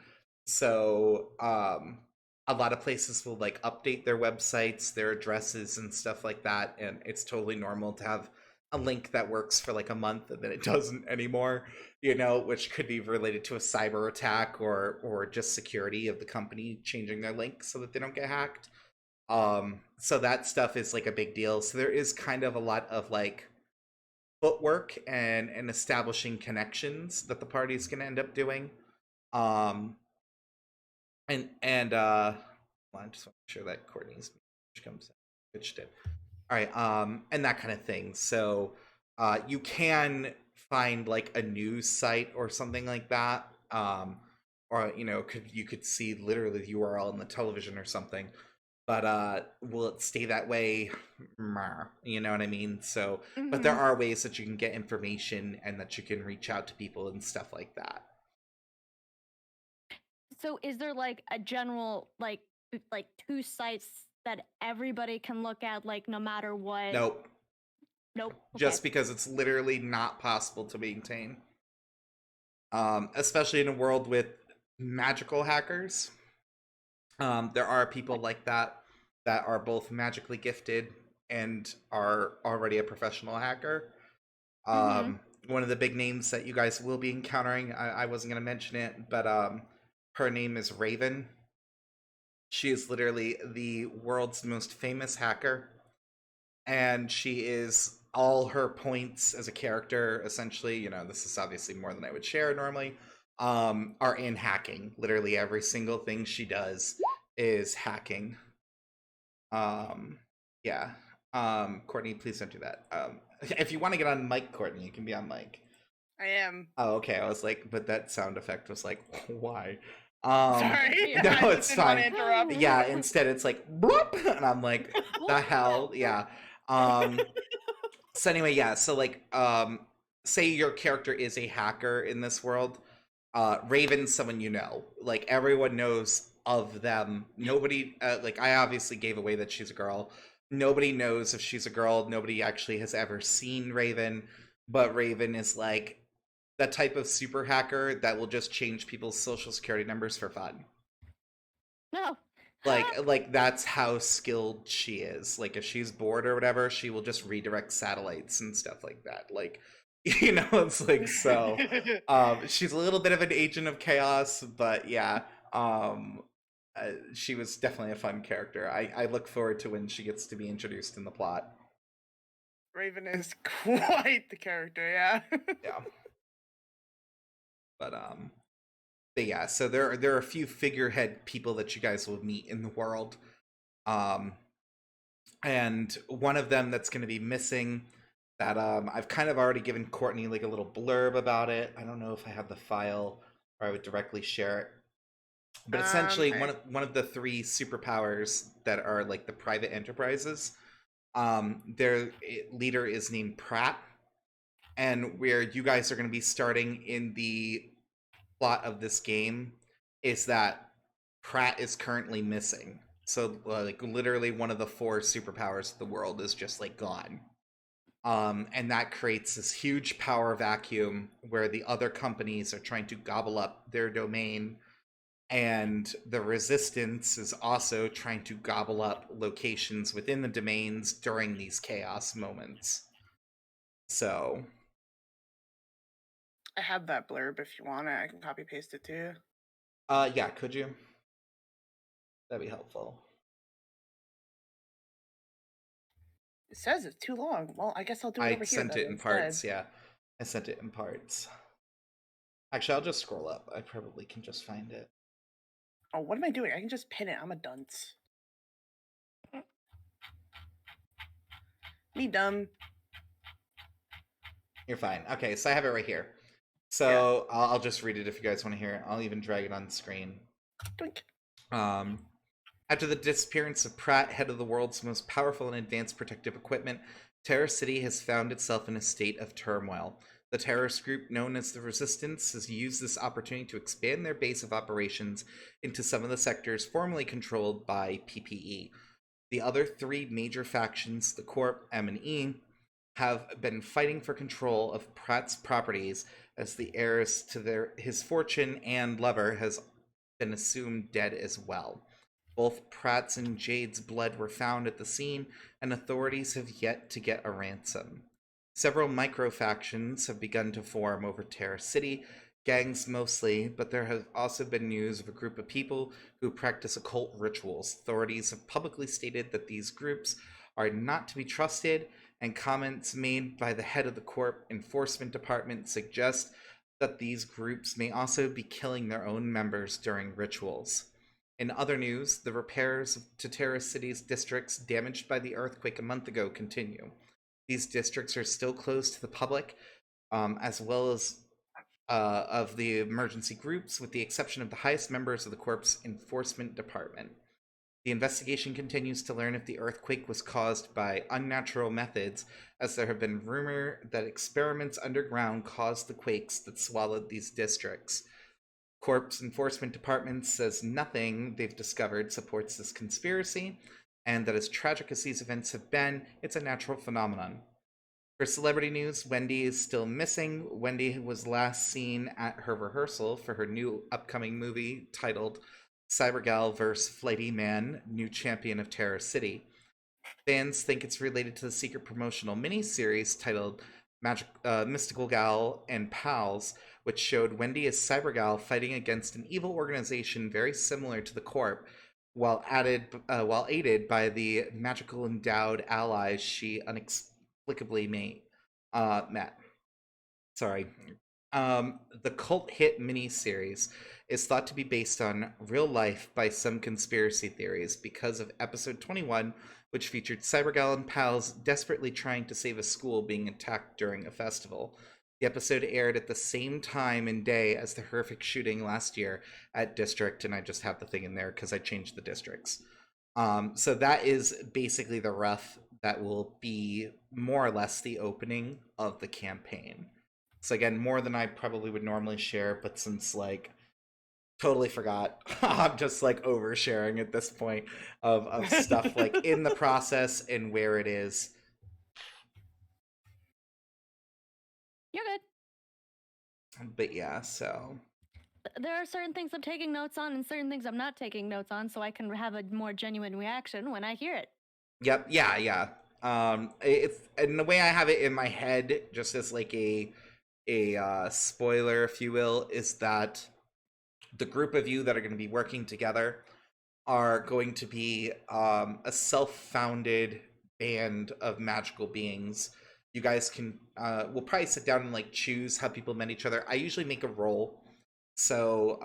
So, a lot of places will like update their websites, their addresses and stuff like that, and it's totally normal to have a link that works for like a month and then it doesn't anymore, which could be related to a cyber attack or just security of the company changing their link so that they don't get hacked. So that stuff is like a big deal. So there is kind of a lot of like footwork and establishing connections that the party's going to end up doing. Um and well, I just want to make sure that Courtney's message comes in, which did. All right, and that kind of thing. So, you can find like a news site or something like that, or you could see literally the URL on the television or something. But will it stay that way? You know what I mean? So, but there Mm-hmm. are ways that you can get information and that you can reach out to people and stuff like that. So is there like a general like two sites that everybody can look at, like no matter what? Nope. Nope. Okay. Just because it's literally not possible to maintain. Especially in a world with magical hackers. There are people like that are both magically gifted and are already a professional hacker. Mm-hmm. One of the big names that you guys will be encountering, I wasn't going to mention it, but her name is Raven. She is literally the world's most famous hacker, and she is all her points as a character. Essentially, this is obviously more than I would share normally. Are in hacking. Literally every single thing she does is hacking. Um, yeah. Courtney, please don't do that. If you want to get on mic, Courtney, you can be on mic. I am. Oh, okay. I was like, but that sound effect was like, why? Sorry. No, I just it's didn't want fine. to interrupt. Yeah, instead it's like bloop, and I'm like, the hell, yeah. So anyway, yeah. So like, say your character is a hacker in this world. Raven's someone you know. Like everyone knows of them. Nobody, like I obviously gave away that she's a girl. Nobody knows if she's a girl. Nobody actually has ever seen Raven, but Raven is like the type of super hacker that will just change people's social security numbers for fun. No. Like that's how skilled she is. Like if she's bored or whatever, she will just redirect satellites and stuff like that. Like it's like so she's a little bit of an agent of chaos, but yeah. She was definitely a fun character. I look forward to when she gets to be introduced in the plot. Raven is quite the character, yeah. Yeah. But yeah, so there are a few figurehead people that you guys will meet in the world. Um and one of them that's going to be missing that I've kind of already given Courtney like a little blurb about it. I don't know if I have the file or I would directly share it. But essentially one of the three superpowers that are like the private enterprises, their leader is named Pratt, and where you guys are going to be starting in the plot of this game is that Pratt is currently missing. So like literally one of the four superpowers of the world is just like gone. And that creates this huge power vacuum where the other companies are trying to gobble up their domain, and the resistance is also trying to gobble up locations within the domains during these chaos moments. So I have that blurb if you want it. I can copy paste it to you. yeah, could you? That'd be helpful. It says it's too long. Well, I guess I'll do it I over here sent then it in instead. parts, yeah. I sent it in parts. Actually, I'll just scroll up. I probably can just find it. Oh, what am I doing? I can just pin it. I'm a dunce. Me dumb. You're fine. Okay, so I have it right here. So I'll just read it if you guys want to hear it. I'll even drag it on the screen. Doink. After the disappearance of Pratt, head of the world's most powerful and advanced protective equipment, Terror City has found itself in a state of turmoil. The terrorist group known as the Resistance has used this opportunity to expand their base of operations into some of the sectors formerly controlled by PPE. The other three major factions, the Corp, M, and E, have been fighting for control of Pratt's properties as the heirs to his fortune and lover has been assumed dead as well. Both Pratt's and Jade's blood were found at the scene, and authorities have yet to get a ransom. Several micro-factions have begun to form over Terror City, gangs mostly, but there has also been news of a group of people who practice occult rituals. Authorities have publicly stated that these groups are not to be trusted, and comments made by the head of the Corp Enforcement Department suggest that these groups may also be killing their own members during rituals. In other news, the repairs to Terra City's districts damaged by the earthquake a month ago continue. These districts are still closed to the public, as well as of the emergency groups, with the exception of the highest members of the Corp's Enforcement Department. The investigation continues to learn if the earthquake was caused by unnatural methods, as there have been rumor that experiments underground caused the quakes that swallowed these districts. Corp's enforcement department says nothing they've discovered supports this conspiracy, and that as tragic as these events have been, it's a natural phenomenon. For celebrity news, Wendy is still missing. Wendy was last seen at her rehearsal for her new upcoming movie titled Cybergal vs. Flighty Man, New Champion of Terror City. Fans think it's related to the secret promotional miniseries titled Mystical Gal and Pals, which showed Wendy as Cybergal fighting against an evil organization very similar to the Corp, while aided by the magical endowed allies she inexplicably met. Sorry. The cult hit miniseries is thought to be based on real life by some conspiracy theories because of episode 21, which featured Cybergal and pals desperately trying to save a school being attacked during a festival. The episode aired at the same time and day as the horrific shooting last year at District, and I just have the thing in there because I changed the districts. So that is basically the rough that will be more or less the opening of the campaign. So again, more than I probably would normally share, but since like totally forgot, I'm just like oversharing at this point of stuff like in the process and where it is. You're good. But yeah, so There are certain things I'm taking notes on and certain things I'm not taking notes on, so I can have a more genuine reaction when I hear it. yep, yeah. It's and the way I have it in my head, just as like a spoiler, if you will, is that the group of you that are going to be working together are going to be a self-founded band of magical beings. You guys can we'll probably sit down and like choose how people met each other. I usually make a roll. So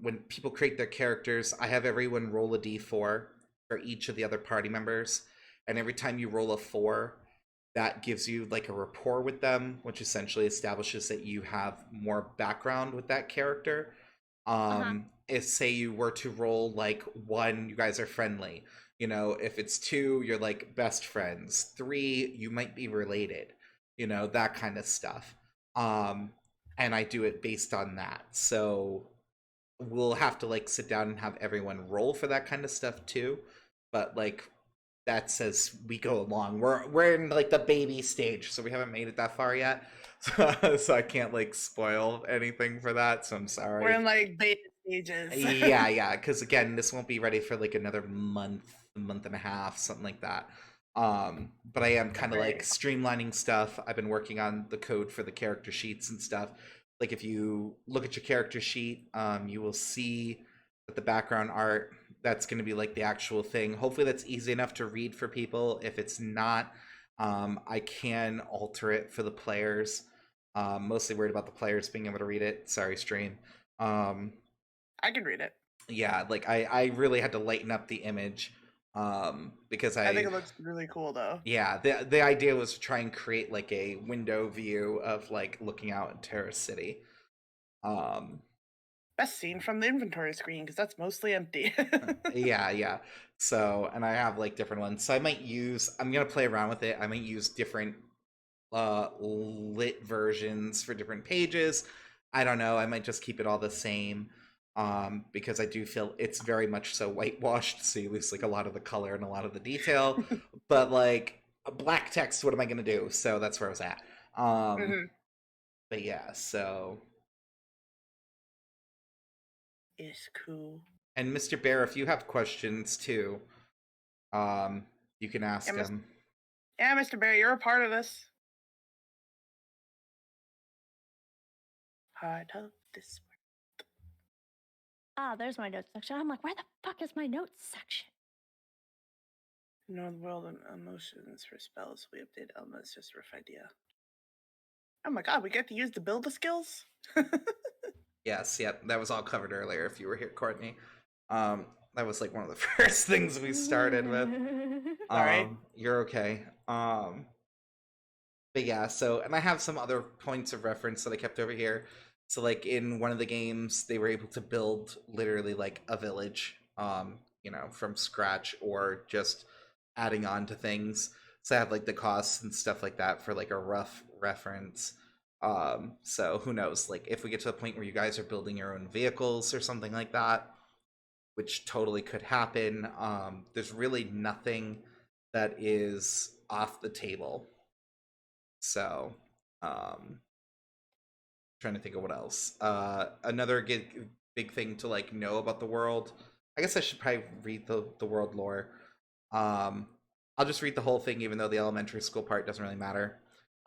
when people create their characters, I have everyone roll a d4 for each of the other party members, and every time you roll a 4, that gives you like a rapport with them, which essentially establishes that you have more background with that character. If say you were to roll like 1, you guys are friendly. You know, if it's 2, you're like best friends. 3, you might be related. You know, that kind of stuff. Um, and I do it based on that. So we'll have to like sit down and have everyone roll for that kind of stuff too. But like that's as we go along. We're in like the baby stage, so we haven't made it that far yet. So I can't like spoil anything for that. So I'm sorry. We're in like beta stages. Yeah, because again, this won't be ready for like another month and a half, something like that. But I am kind of like streamlining stuff. I've been working on the code for the character sheets and stuff. Like if you look at your character sheet, you will see that the background art, that's going to be like the actual thing. Hopefully that's easy enough to read for people. If it's not, I can alter it for the players. Mostly worried about the players being able to read it. Sorry, stream. I can read it. Yeah, like I really had to lighten up the image because I think it looks really cool though. yeah, the idea was to try and create like a window view of like looking out at Terrace City. Best scene from the inventory screen because that's mostly empty. Yeah. So, and I have like different ones. So I'm gonna play around with it. I might use different lit versions for different pages. I don't know. I might just keep it all the same. Because I do feel it's very much so whitewashed, so you lose like a lot of the color and a lot of the detail. But like a black text, what am I gonna do? So that's where I was at. But yeah, so It's cool. and Mr. Bear, if you have questions too, you can ask them. Yeah, Mr. Bear, you're a part of this. Part of this. There's my notes section. I'm like, where the fuck is my notes section? Know the world and emotions for spells. We update elements, just a rough idea. Oh my god, we get to use the builder skills? Yes, yep, that was all covered earlier if you were here, Courtney. That was like one of the first things we started with. Sorry. You're okay. But yeah, so and I have some other points of reference that I kept over here. So like in one of the games, they were able to build literally like a village, from scratch or just adding on to things. So I have like the costs and stuff like that for like a rough reference. So who knows? Like if we get to the point where you guys are building your own vehicles or something like that, which totally could happen. There's really nothing that is off the table. So, trying to think of what else. Another big thing to like know about the world. I guess I should probably read the world lore. Um, I'll just read the whole thing, even though the elementary school part doesn't really matter.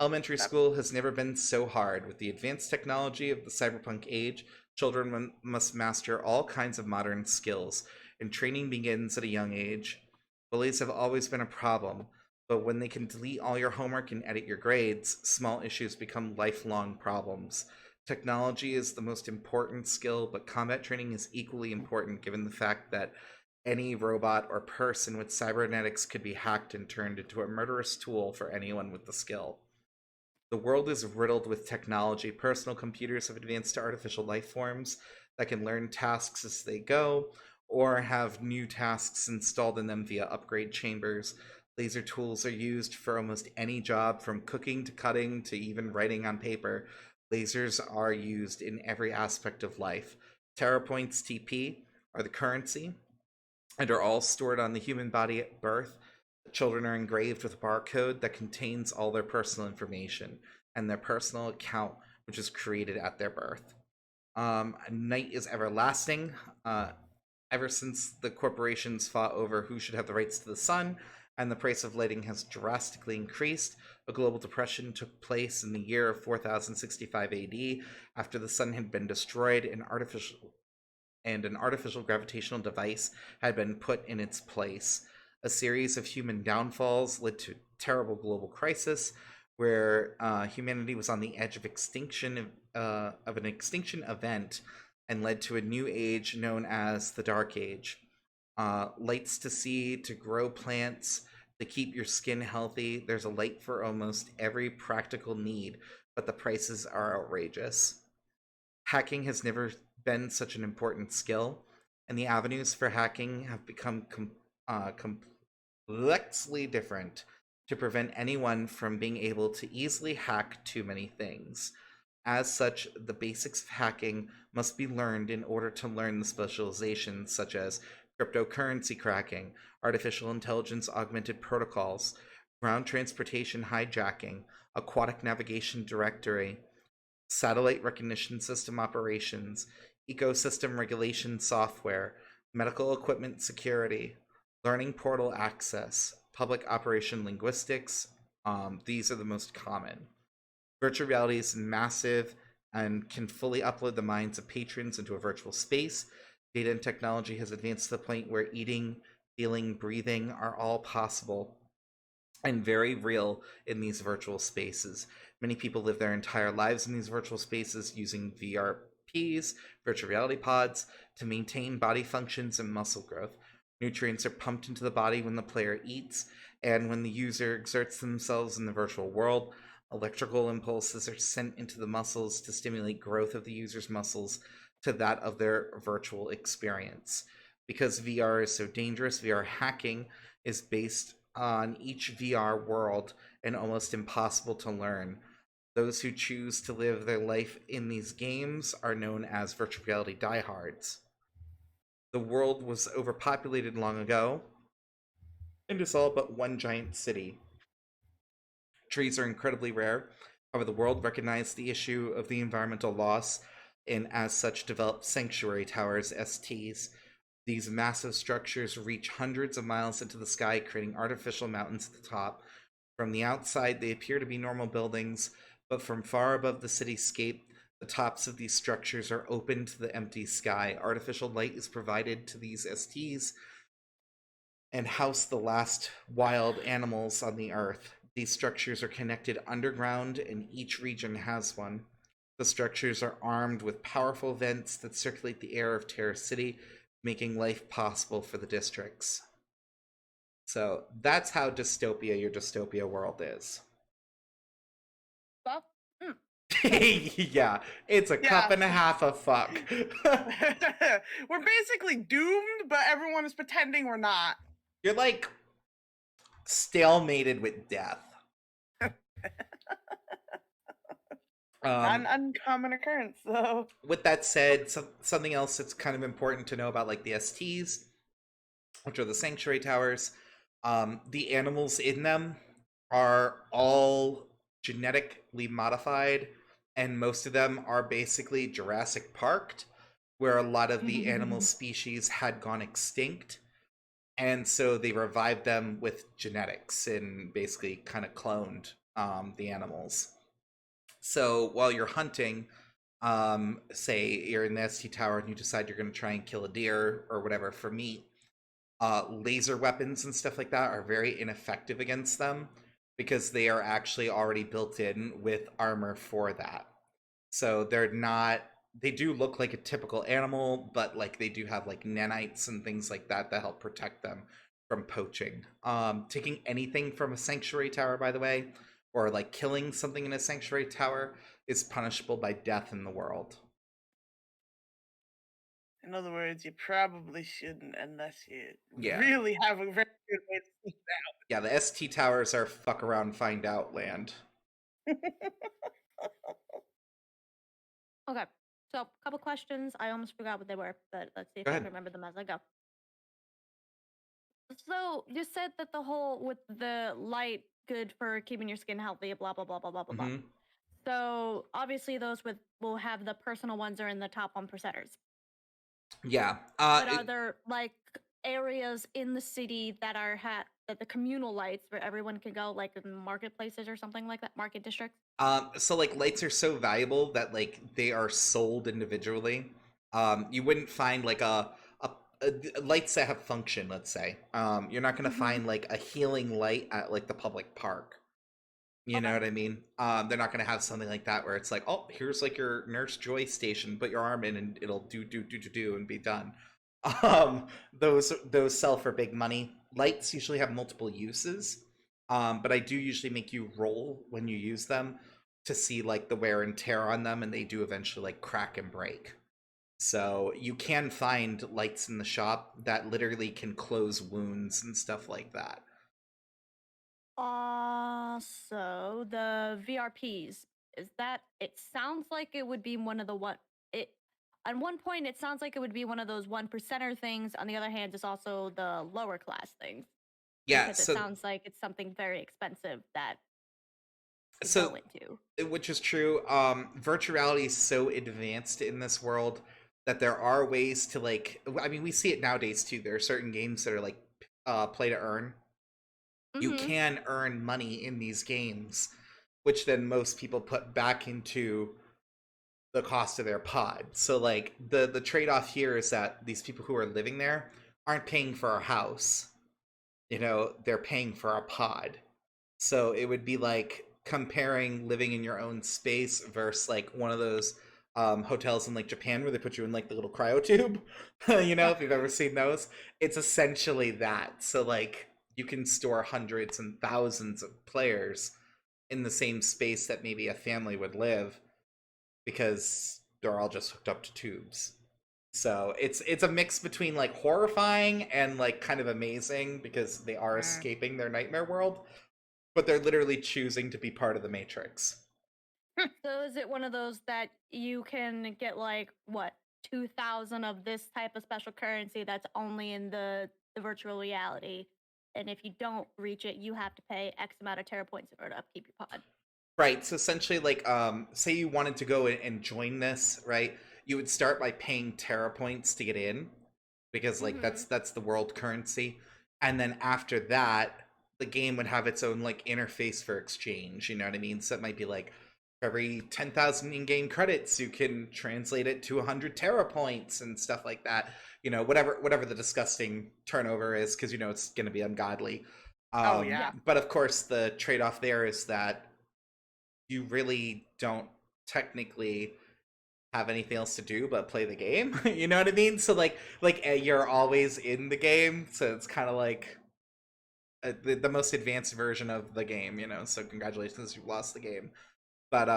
Elementary school has never been so hard. With the advanced technology of the cyberpunk age, children must master all kinds of modern skills, and training begins at a young age. Bullies have always been a problem, but when they can delete all your homework and edit your grades, small issues become lifelong problems. Technology is the most important skill, but combat training is equally important given the fact that any robot or person with cybernetics could be hacked and turned into a murderous tool for anyone with the skill. The world is riddled with technology. Personal computers have advanced to artificial life forms that can learn tasks as they go or have new tasks installed in them via upgrade chambers. Laser tools are used for almost any job, from cooking to cutting to even writing on paper. Lasers are used in every aspect of life. TerraPoints TP are the currency and are all stored on the human body at birth. Children are engraved with a barcode that contains all their personal information and their personal account, which is created at their birth. Night is everlasting. Ever since the corporations fought over who should have the rights to the sun, and the price of lighting has drastically increased, a global depression took place in the year of 4065 AD after the sun had been destroyed and an artificial gravitational device had been put in its place. A series of human downfalls led to terrible global crisis, where humanity was on the edge of an extinction event, and led to a new age known as the Dark Age. Lights to see, to grow plants, to keep your skin healthy. There's a light for almost every practical need, but the prices are outrageous. Hacking has never been such an important skill, and the avenues for hacking have become complexly different to prevent anyone from being able to easily hack too many things. As such, the basics of hacking must be learned in order to learn the specializations such as cryptocurrency cracking, artificial intelligence augmented protocols, ground transportation hijacking, aquatic navigation directory, satellite recognition system operations, ecosystem regulation software, medical equipment security, learning portal access, public operation linguistics. These are the most common. Virtual reality is massive and can fully upload the minds of patrons into a virtual space. Data and technology has advanced to the point where eating, feeling, breathing are all possible and very real in these virtual spaces. Many people live their entire lives in these virtual spaces using VRPs, virtual reality pods, to maintain body functions and muscle growth. Nutrients are pumped into the body when the player eats, and when the user exerts themselves in the virtual world, electrical impulses are sent into the muscles to stimulate growth of the user's muscles to that of their virtual experience. Because VR is so dangerous, VR hacking is based on each VR world and almost impossible to learn. Those who choose to live their life in these games are known as virtual reality diehards. The world was overpopulated long ago and is all but one giant city. Trees are incredibly rare. However, the world recognized the issue of the environmental loss and, as such, developed sanctuary towers, STs. These massive structures reach hundreds of miles into the sky, creating artificial mountains at the top. From the outside, they appear to be normal buildings, but from far above the cityscape, the tops of these structures are open to the empty sky. Artificial light is provided to these STs and house the last wild animals on the earth. These structures are connected underground, and each region has one. The structures are armed with powerful vents that circulate the air of Terror City, making life possible for the districts. So that's how dystopia your dystopia world is. Well, Yeah, it's a cup Yeah. and a half of fuck. We're basically doomed, but everyone is pretending we're not. You're like stalemated with death. Not an uncommon occurrence, though. With that said, something else that's kind of important to know about like the STs, which are the sanctuary towers, the animals in them are all genetically modified, and most of them are basically Jurassic Parked, where a lot of the animal species had gone extinct. And so they revived them with genetics and basically kind of cloned the animals. So while you're hunting, say you're in the ST tower and you decide you're going to try and kill a deer or whatever for meat, laser weapons and stuff like that are very ineffective against them because they are actually already built in with armor for that. So they're not, they do look like a typical animal, but like they do have like nanites and things like that that help protect them from poaching. Taking anything from a sanctuary tower, by the way, or like killing something in a sanctuary tower is punishable by death in the world. In other words, you probably shouldn't unless you Yeah. really have a very good way to sleep Yeah, the ST towers are fuck around, find out land. out. Okay. So, a couple questions. I almost forgot what they were, but let's see if Go I can ahead. remember them as I go. So, you said that the whole with the light good for keeping your skin healthy, blah blah blah blah blah blah blah. Hmm. So, obviously those with will have the personal ones are in the top 1%ers. Yeah. But are there like areas in the city that are that the communal lights where everyone can go, like in marketplaces or something like that, market districts? So like lights are so valuable that like they are sold individually. You wouldn't find like lights that have function, let's say. You're not gonna Mm-hmm. find like a healing light at like the public park. You know Okay. what I mean? They're not gonna have something like that where it's like, oh, here's like your Nurse Joy station. Put your arm in, and it'll do and be done. Those sell for big money. Lights usually have multiple uses, but I do usually make you roll when you use them to see like the wear and tear on them, and they do eventually like crack and break. So you can find lights in the shop that literally can close wounds and stuff like that. Also, the VRPs, is that it sounds like it would be one of the one it on one point it sounds like it would be one of those 1%er things. On the other hand, it's also the lower class things Yeah, because it sounds like it's something very expensive that to so go into. which is true. Virtual reality is so advanced in this world that there are ways to like. I mean, we see it nowadays too. There are certain games that are like play to earn. You Mm-hmm. can earn money in these games, which then most people put back into the cost of their pod. So like the trade off here is that these people who are living there aren't paying for a house. You know, they're paying for a pod. So it would be like comparing living in your own space versus like one of those hotels in like Japan where they put you in like the little cryo tube. You know, Yeah. if you've ever seen those, it's essentially that. So like you can store hundreds and thousands of players in the same space that maybe a family would live because they're all just hooked up to tubes. So it's a mix between like horrifying and like kind of amazing because they are Mm. escaping their nightmare world, but they're literally choosing to be part of the Matrix. So is it one of those that you can get like what 2,000 of this type of special currency that's only in the virtual reality, and if you don't reach it, you have to pay X amount of Terra points in order to upkeep your pod. Right. So essentially, like, say you wanted to go and join this, right? You would start by paying Terra points to get in, because like Mm-hmm. that's the world currency, and then after that, the game would have its own like interface for exchange. You know what I mean? So it might be like for every 10,000 in-game credits, you can translate it to 100 Terra points and stuff like that. You know, whatever the disgusting turnover is, because you know it's going to be ungodly. Oh yeah. Yeah. But of course, the trade-off there is that you really don't technically have anything else to do but play the game. You know what I mean? So you're always in the game, so it's kind of like the most advanced version of the game. You know, so congratulations, you lost the game. But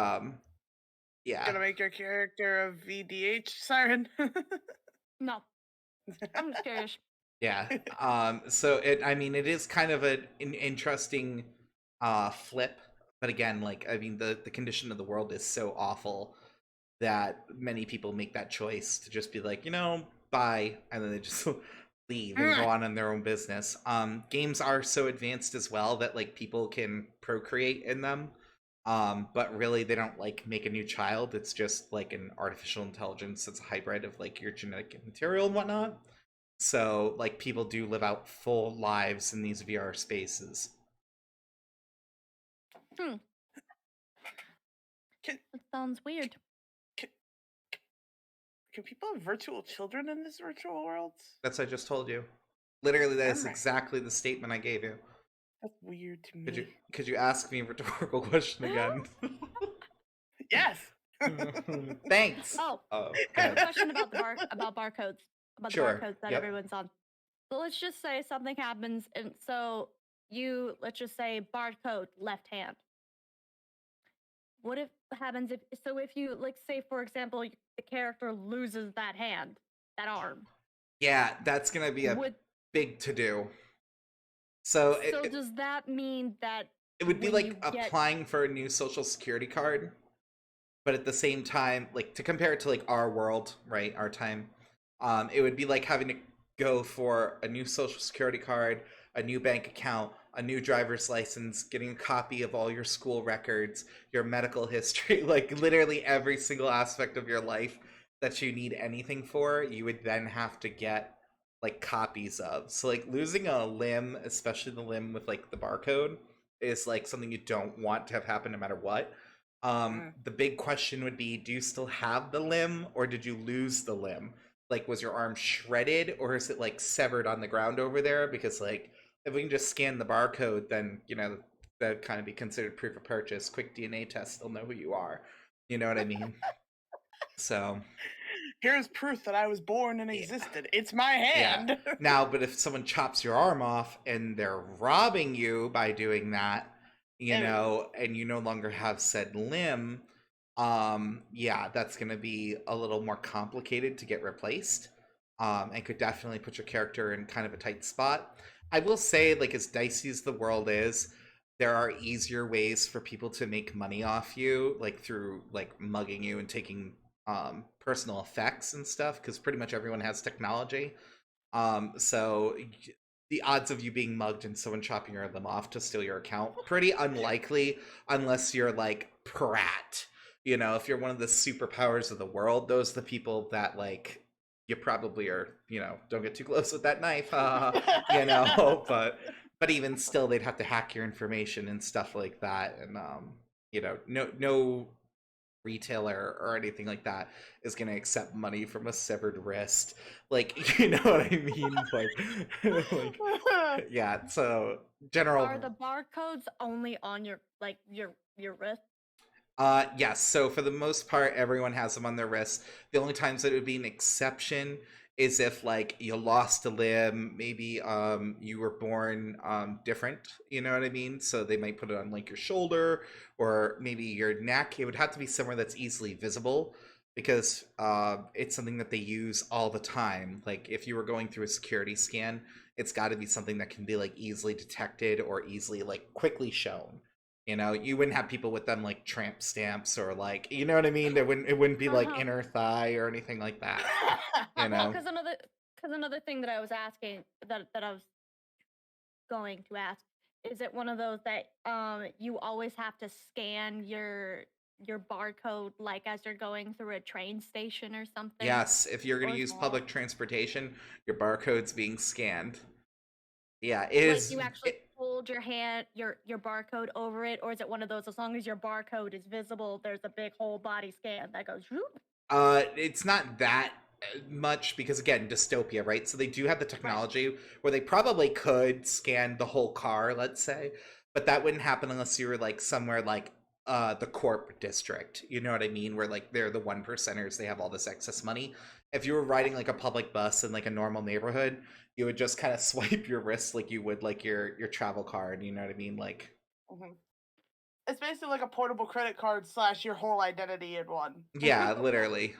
yeah, Gonna make your character a VDH siren. No, I'm just curious. yeah. So it, I mean, it is kind of an interesting flip But again, like I mean, the condition of the world is so awful that many people make that choice to just be like, bye, and then they just leave and go Mm. on in their own business. Games are so advanced as well that like people can procreate in them. But really they don't like make a new child. It's just like an artificial intelligence that's a hybrid of like your genetic material and whatnot. So like people do live out full lives in these VR spaces. Hmm. Can, That sounds weird. can, can people have virtual children in this virtual world? That's what I just told you. Literally, that is Alright. exactly the statement I gave you. That's weird to Could you me. could you ask me a rhetorical question again? Yes. Thanks. Oh, Oh, I go have a ahead. question about barcodes, about the Sure. barcodes that Yep. everyone's on. So let's just say something happens, and so let's just say barcode left hand. What if happens if you like say for example the character loses that hand, that arm? Yeah, that's gonna be a Would big to do. So so does that mean that it would be when like you get applying for a new social security card, but at the same time, like to compare it to like our world, right, our time, it would be like having to go for a new social security card, a new bank account, a new driver's license, getting a copy of all your school records, your medical history, like literally every single aspect of your life that you need anything for, you would then have to get like copies of. So like losing a limb, especially the limb with like the barcode, is like something you don't want to have happen no matter what. Mm. The big question would be, do you still have the limb or did you lose the limb? Like, was your arm shredded or is it like severed on the ground over there? Because, like, if we can just scan the barcode, then, that kind of be considered proof of purchase. Quick DNA test, they'll know who you are. You know what I mean? So, Here's proof that I was born and yeah. existed. It's my Yeah. hand. Now, but if someone chops your arm off and they're robbing you by doing that, and you no longer have said limb, yeah, that's going to be a little more complicated to get replaced. And could definitely put your character in kind of a tight spot. I will say, like, as dicey as the world is, there are easier ways for people to make money off you, like through like mugging you and taking personal effects and stuff, because pretty much everyone has technology. So the odds of you being mugged and someone chopping your them off to steal your account, pretty unlikely unless you're like Pratt. If you're one of the superpowers of the world, those are the people that like you probably are, don't get too close with that knife, but even still they'd have to hack your information and stuff like that. And no retailer or anything like that is going to accept money from a severed wrist, like, you know what I mean, like like yeah. So general. are the barcodes only on your like your wrist? Yes. So for the most part, everyone has them on their wrists. The only times that it would be an exception is if like you lost a limb, maybe you were born different. You know what I mean? So they might put it on like your shoulder or maybe your neck. It would have to be somewhere that's easily visible because it's something that they use all the time. Like if you were going through a security scan, it's got to be something that can be like easily detected or easily like quickly shown. You wouldn't have people with them like tramp stamps or like, you know what I mean? It wouldn't be like Uh-huh. inner thigh or anything like that. You Well, know? because another thing that I was asking that I was going to ask is it one of those that you always have to scan your barcode like as you're going through a train station or something, Yes, if you're gonna or is use it public transportation, your barcode's being scanned. Yeah, it like is. you actually hold your barcode over it, or is it one of those as long as your barcode is visible, there's a big whole body scan that goes whoop? It's not that much because again, dystopia, right? So they do have the Right. technology where they probably could scan the whole car, let's say, but that wouldn't happen unless you were like somewhere like the corp district. You know what I mean? Where like they're the one percenters, they have all this excess money. If you were riding like a public bus in like a normal neighborhood, you would just kind of swipe your wrist like you would like your travel card. You know what I mean? Like Mhm. It's basically like a portable credit card / your whole identity in one. yeah, literally.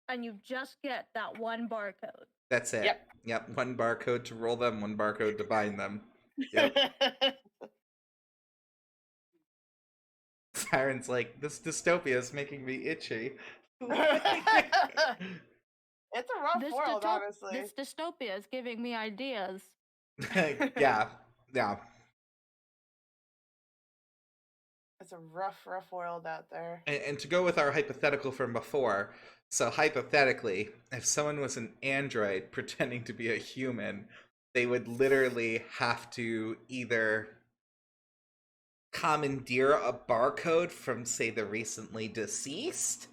and you just get that one barcode. That's it. Yep. One barcode to roll them, one barcode to bind them. Yep. Siren's like, this dystopia is making me itchy. It's a rough world, honestly. This dystopia is giving me ideas. Yeah. Yeah. It's a rough world out there. And to go with our hypothetical from before, so hypothetically, if someone was an android pretending to be a human, they would literally have to either commandeer a barcode from, say, the recently deceased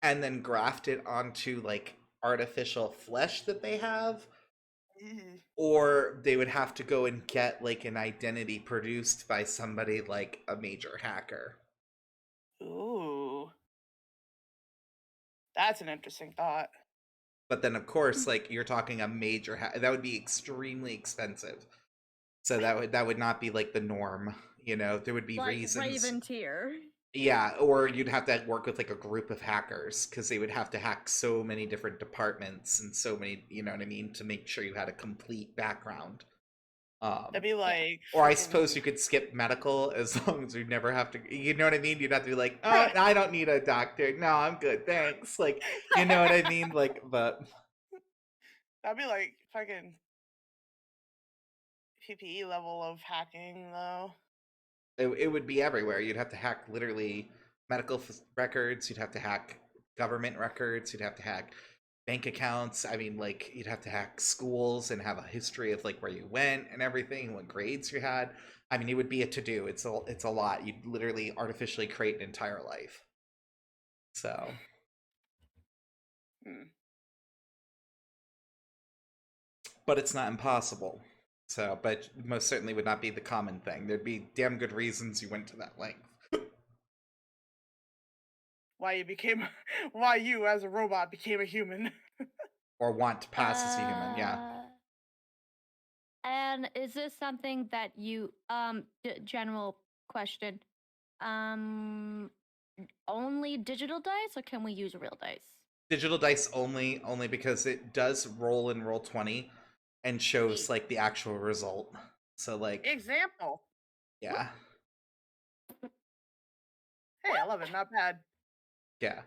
and then graft it onto like artificial flesh that they have, or they would have to go and get like an identity produced by somebody like a major hacker. Ooh. That's an interesting thought. But then of course, like, you're talking a major that would be extremely expensive. So that would not be like the norm, you know. There would be like reasons. Raven tier. Yeah, or you'd have to work with like a group of hackers because they would have to hack so many different departments and so many, you know what I mean, to make sure you had a complete background. That'd be like, or I suppose you could skip medical as long as you never have to, you know what I mean? You'd have to be like, oh, Right. I don't need a doctor. No, I'm good, thanks. Like, you know what I mean? Like, but that'd be like fucking PPE level of hacking, though. it would be everywhere. You'd have to hack literally medical records. You'd have to hack government records. You'd have to hack bank accounts. I mean, like, you'd have to hack schools and have a history of like where you went and everything, what grades you had. I mean, it would be a to-do. It's a lot. You'd literally artificially create an entire life. So, but it's not impossible. So, but most certainly would not be the common thing. There'd be damn good reasons you went to that length. Why you as a robot became a human. Or want to pass as a human, yeah. And is this something that you general question, only digital dice, or can we use real dice? Digital dice only because it does roll in Roll20 and shows like the actual result. So like, example. Yeah. Hey, I love it. Not bad. Yeah.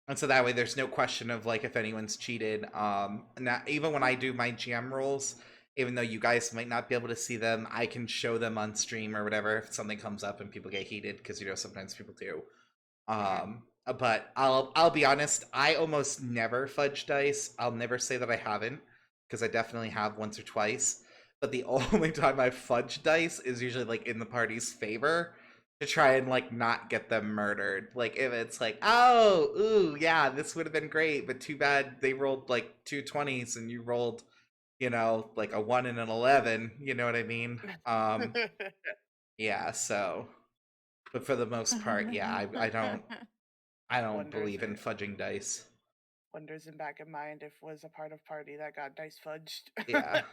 And so that way there's no question of like if anyone's cheated. Now even when I do my GM rolls, even though you guys might not be able to see them, I can show them on stream or whatever if something comes up and people get heated, because you know sometimes people do. But I'll be honest, I almost never fudge dice. I'll never say that I haven't, because I definitely have once or twice. But the only time I fudge dice is usually like in the party's favor, to try and like not get them murdered. Like if it's like, oh, ooh, yeah, this would have been great, but too bad they rolled like 2 20s and you rolled, you know, like a 1 and an 11. You know what I mean? Yeah. So, but for the most part, yeah, I don't believe in fudging dice. Wonders in back of mind if was a part of party that got dice fudged. Yeah.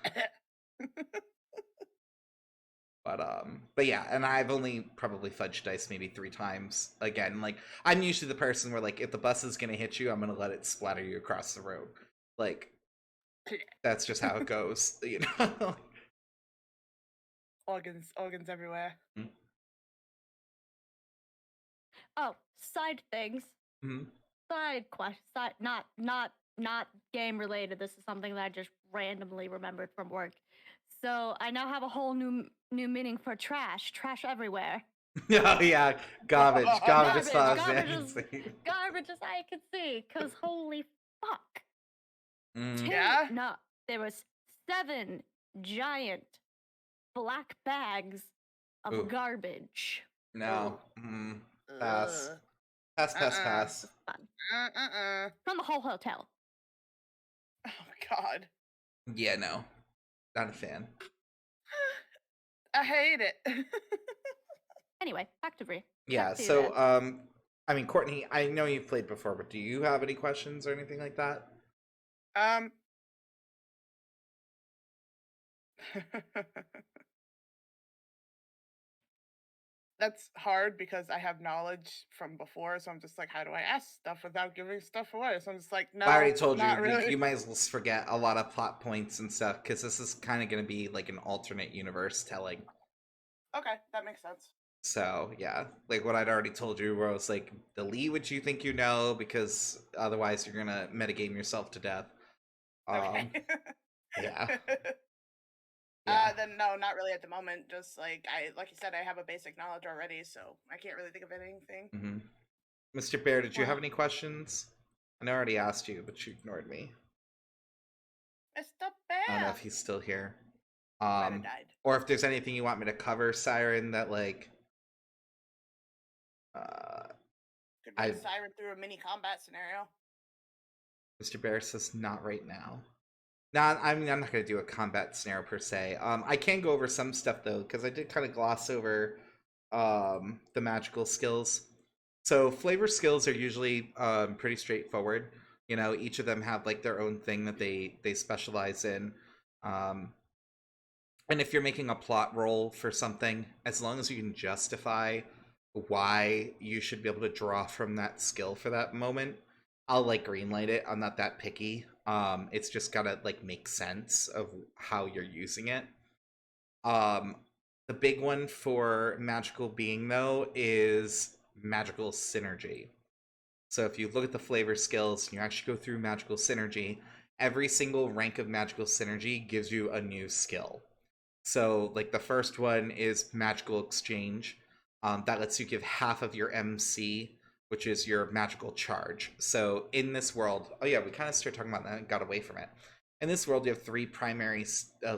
But yeah, and I've only probably fudged dice maybe 3 times. Again, like, I'm usually the person where like if the bus is gonna hit you, I'm gonna let it splatter you across the road. Like, that's just how it goes, you know. organs everywhere. Mm-hmm. Oh, side things. Mm-hmm. Side question. Side, not game related. This is something that I just randomly remembered from work. So I now have a whole new meaning for trash. Trash everywhere. Oh yeah, garbage as far as garbage as I can see. Cause holy fuck. Yeah. No, there was 7 giant black bags of garbage. No. Pass. Pass. From the whole hotel. Oh God. Yeah, no. Not a fan. I hate it. Anyway, back to Bree. Yeah, so I mean, Courtney, I know you've played before, but do you have any questions or anything like that? that's hard because I have knowledge from before, so I'm just like, how do I ask stuff without giving stuff away? So I'm just like, I no, already told you, not really. you might as well forget a lot of plot points and stuff because this is kind of going to be like an alternate universe telling. Okay, that makes sense. So yeah, like what I'd already told you, where I was like, delete what you think you know because otherwise you're gonna metagame yourself to death. Okay. Yeah, yeah. Then no, not really at the moment. Just like you said, I have a basic knowledge already, so I can't really think of anything. hmm Mr. Bear, did you have Well, any questions? I know I already asked you, but you ignored me. Mr. I don't know Bear if he's still here. might have died. Or if there's anything you want me to cover, Siren, that like uh Could I run Siren through a mini combat scenario. Mr. Bear says not right now. Not, I mean, I'm not going to do a combat scenario per se. I can go over some stuff though, because I did kind of gloss over the magical skills. So flavor skills are usually pretty straightforward. You know, each of them have like their own thing that they specialize in. Um, and if you're making a plot roll for something, as long as you can justify why you should be able to draw from that skill for that moment, I'll like greenlight it. I'm not that picky. It's just gotta like make sense of how you're using it. Um, the big one for magical being though is magical synergy. So if you look at the flavor skills and you actually go through magical synergy, every single rank of magical synergy gives you a new skill. So, like the first one is magical exchange. That lets you give half of your MC, which is your magical charge. So, in this world, oh yeah, we kind of started talking about that and got away from it. In this world, you have three primary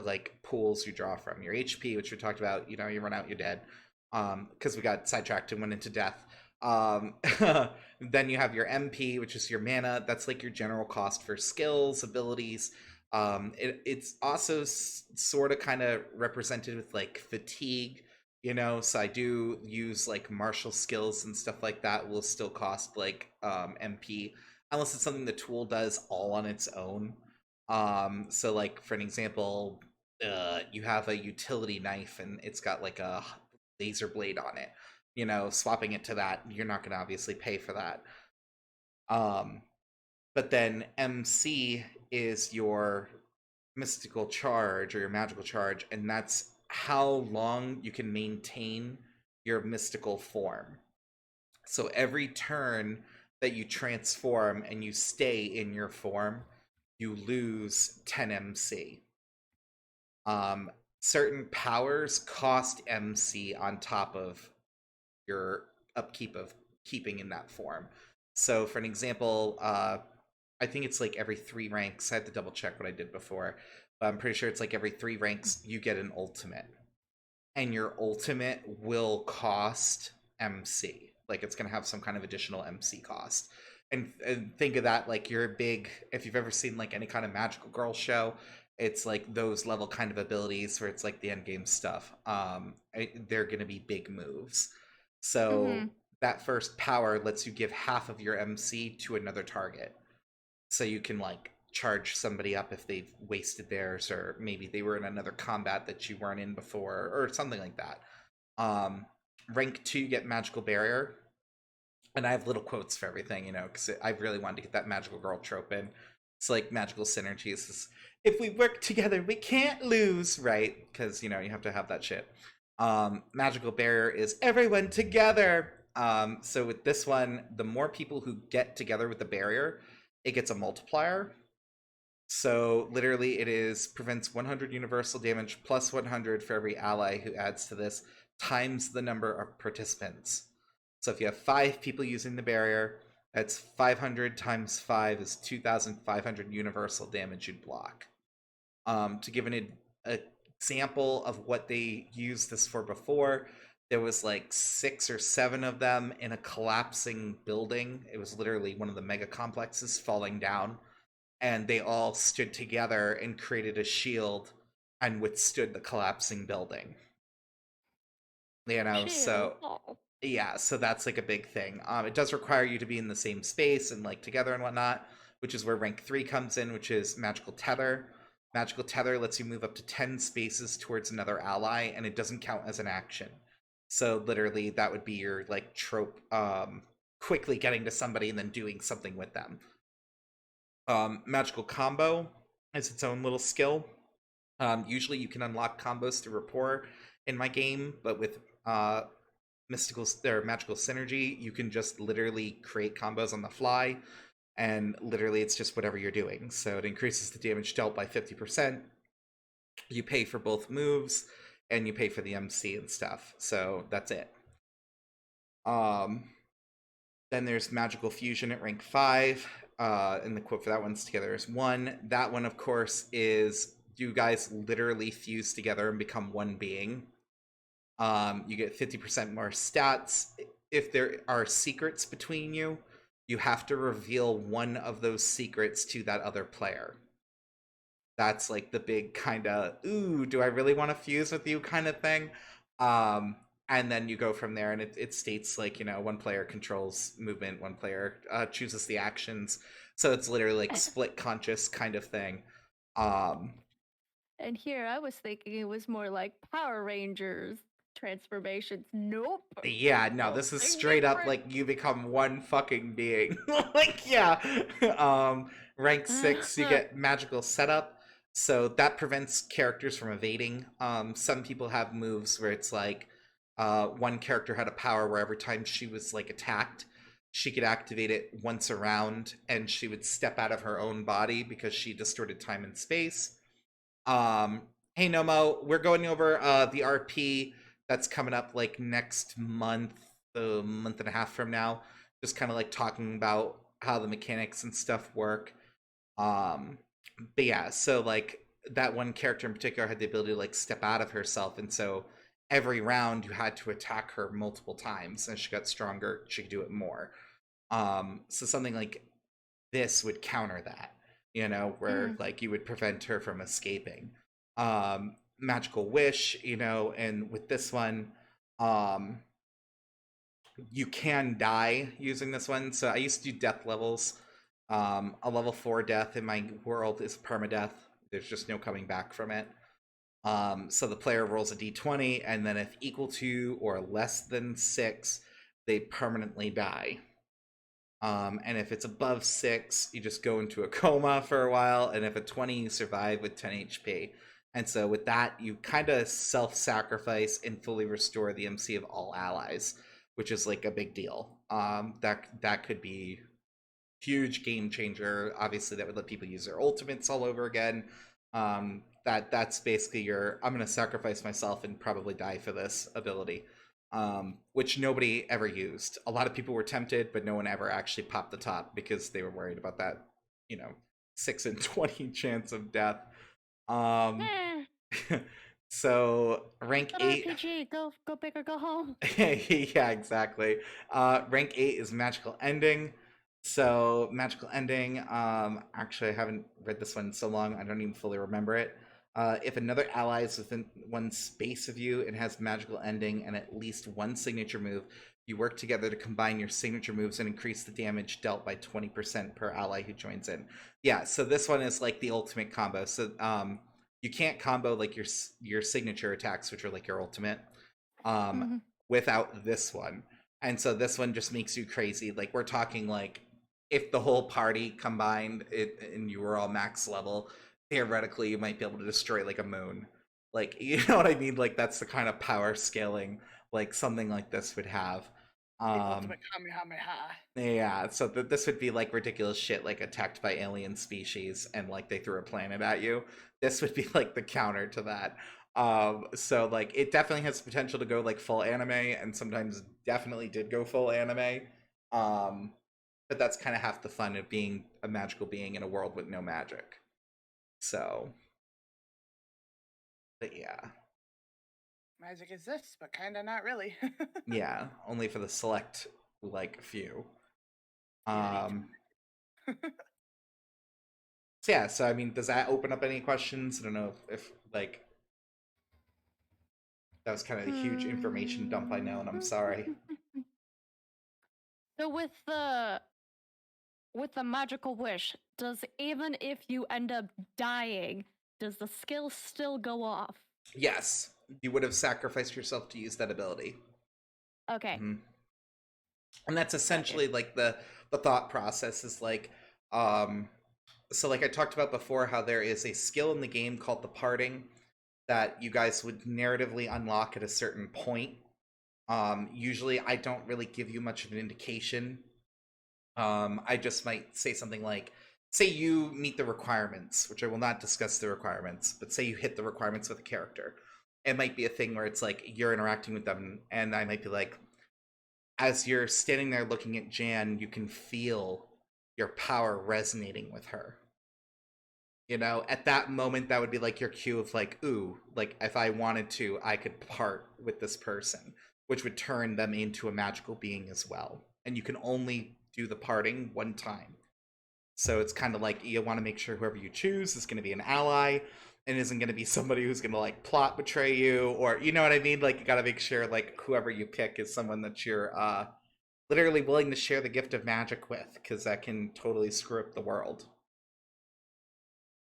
like pools you draw from: your HP, which we talked about. You know, you run out, you're dead. Because we got sidetracked and went into death. Um, then you have your MP, which is your mana. That's like your general cost for skills, abilities, it's also sort of kind of represented with like fatigue, you know. So I do use like martial skills and stuff like that will still cost like MP unless it's something the tool does all on its own. So like for an example, you have a utility knife and it's got like a laser blade on it. You know, swapping it to that, you're not going to obviously pay for that. um but then MC is your mystical charge or your magical charge, and that's how long you can maintain your mystical form. So every turn that you transform and you stay in your form, you lose 10 MC. Um, certain powers cost MC on top of your upkeep of keeping in that form. So, for an example, I think it's like every 3 ranks. I have to double check what I did before, but I'm pretty sure it's like every 3 ranks you get an ultimate, and your ultimate will cost MC. Like it's gonna have some kind of additional MC cost. And think of that like you're a big. If you've ever seen like any kind of magical girl show, it's like those level kind of abilities where it's like the end game stuff. They're gonna be big moves. So Mhm. that first power lets you give half of your MC to another target, so you can like charge somebody up if they've wasted theirs, or maybe they were in another combat that you weren't in before or something like that. um Rank 2 you get magical barrier, and I have little quotes for everything, you know, because I really wanted to get that magical girl trope in. It's like magical synergies is, if we work together we can't lose, right? Because you know you have to have that shit. Magical barrier is everyone together. So with this one, the more people who get together with the barrier, it gets a multiplier. So literally, it is prevents 100 universal damage plus 100 for every ally who adds to this, times the number of participants. So if you have 5 people using the barrier, that's 500 times 5 is 2,500 universal damage you'd block. To give an example of what they used this for before, there was like 6 or 7 of them in a collapsing building. It was literally one of the mega complexes falling down, and they all stood together and created a shield and withstood the collapsing building. You know, Shield. so Oh. yeah, so that's like a big thing. It does require you to be in the same space and like together and whatnot, which is where rank 3 comes in, which is magical tether. Magical tether lets you move up to 10 spaces towards another ally, and it doesn't count as an action. So literally, that would be your like trope, quickly getting to somebody and then doing something with them. Magical combo is its own little skill. Usually, you can unlock combos through rapport in my game, but with mystical or magical synergy, you can just literally create combos on the fly, and literally, it's just whatever you're doing. So it increases the damage dealt by 50%. You pay for both moves, and you pay for the MC and stuff. So that's it. Um, Then there's Magical Fusion at rank 5. And the quote for that one's together is one. That one, of course, is you guys literally fuse together and become one being. You get 50% more stats. If there are secrets between you, you have to reveal one of those secrets to that other player. That's like the big kind of, ooh, do I really want to fuse with you kind of thing. And then you go from there, and it states like, one player controls movement, one player chooses the actions. So it's literally like split conscious kind of thing. And here I was thinking it was more like Power Rangers transformations. Nope. Yeah, no, this is Something straight up different. like you become one fucking being. Like, yeah. Rank 6, you get magical setup. So that prevents characters from evading. Some people have moves where it's like one character had a power where every time she was like attacked, she could activate it once around and she would step out of her own body because she distorted time and space. Um, hey Nomo, we're going over the RP that's coming up like next month, a month and a half from now. Just kind of like talking about how the mechanics and stuff work. Um, but yeah, so like that one character in particular had the ability to like step out of herself, and so every round you had to attack her multiple times. As she got stronger, she could do it more. So something like this would counter that, where like you would prevent her from escaping. Magical wish, and with this one, um you can die using this one. So I used to do death levels. A level 4 death in my world is permadeath. There's just no coming back from it. So the player rolls a d20, and then if equal to or less than 6, they permanently die. And if it's above 6, you just go into a coma for a while. And if a 20, you survive with 10 HP. And so with that, you kind of self-sacrifice and fully restore the MC of all allies, which is like a big deal. That could be huge game changer. Obviously, that would let people use their ultimates all over again. That's basically your I'm going to sacrifice myself and probably die for this ability, which nobody ever used. A lot of people were tempted, but no one ever actually popped the top because they were worried about that, 6 in 20 chance of death. So rank But 8. RPG, go big or go home. Yeah, exactly. Rank 8 is magical ending. So magical ending. Actually, I haven't read this one in so long, I don't even fully remember it. If another ally is within one space of you and has magical ending and at least one signature move, you work together to combine your signature moves and increase the damage dealt by 20% per ally who joins in. Yeah, so this one is like the ultimate combo. So you can't combo like your signature attacks, which are like your ultimate, without this one. And so this one just makes you crazy. Like we're talking like if the whole party combined it and you were all max level, theoretically you might be able to destroy like a moon. Like you know what I mean? Like that's the kind of power scaling like something like this would have. The ultimate Kamehameha. Yeah, so this would be like ridiculous shit, like attacked by alien species and like they threw a planet at you. This would be like the counter to that. So like it definitely has potential to go like full anime, and sometimes definitely did go full anime. Um, but that's kind of half the fun of being a magical being in a world with no magic. So, but yeah, Magic exists, but kinda not really. yeah, only for the select like few. The elite. Um, so yeah, so I mean, does that open up any questions? I don't know if like that was kind of a huge information dump, I know, and I'm sorry. So with the magical wish, does even if you end up dying, does the skill still go off? Yes, you would have sacrificed yourself to use that ability. Okay. And that's essentially like the thought process is like, so like I talked about before, how there is a skill in the game called the parting that you guys would narratively unlock at a certain point. Usually I don't really give you much of an indication. I just might say something like, say you meet the requirements, which I will not discuss the requirements, but say you hit the requirements with a character. It might be a thing where it's like you're interacting with them, and I might be like, as you're standing there looking at Jan, you can feel your power resonating with her. You know, at that moment, that would be like your cue of like, ooh, like if I wanted to, I could part with this person, which would turn them into a magical being as well. And you can only do the parting one time. So it's kind of like you want to make sure whoever you choose is going to be an ally and isn't going to be somebody who's going to like plot betray you, or you know what I mean? Like you got to make sure like whoever you pick is someone that you're literally willing to share the gift of magic with, because that can totally screw up the world.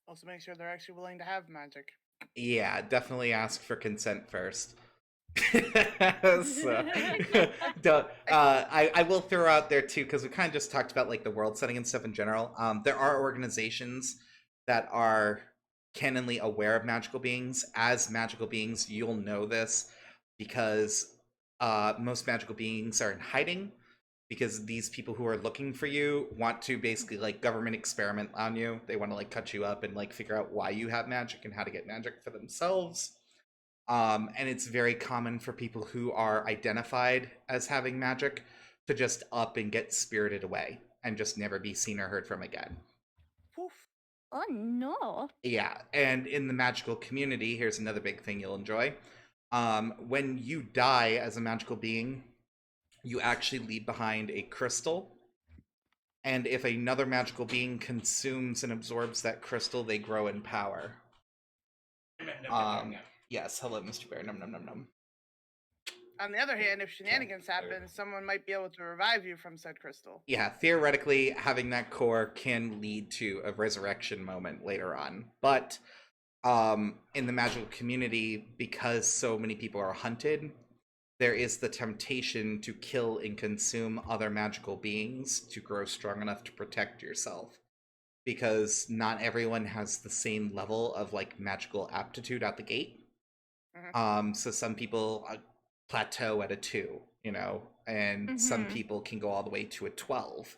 Also, make sure they're actually willing to have magic. Yeah, definitely ask for consent first. So, I will throw out there too, because we kind of just talked about like the world setting and stuff in general. There are organizations that are canonly aware of magical beings. As magical beings, you'll know this because most magical beings are in hiding, because these people who are looking for you want to basically like government experiment on you. They want to like cut you up and like figure out why you have magic and how to get magic for themselves. And it's very common for people who are identified as having magic to just up and get spirited away and just never be seen or heard from again. Poof. Oh no. Yeah, and in the magical community, here's another big thing you'll enjoy. When you die as a magical being, you actually leave behind a crystal. And if another magical being consumes and absorbs that crystal, they grow in power. Yes, hello, Mr. Bear. Num num num num. On the other hand, if shenanigans happen, someone might be able to revive you from said crystal. Yeah, theoretically, having that core can lead to a resurrection moment later on. But in the magical community, because so many people are hunted, there is the temptation to kill and consume other magical beings to grow strong enough to protect yourself. Because not everyone has the same level of like magical aptitude out the gate. So some people plateau at a 2, you know, and some people can go all the way to a 12.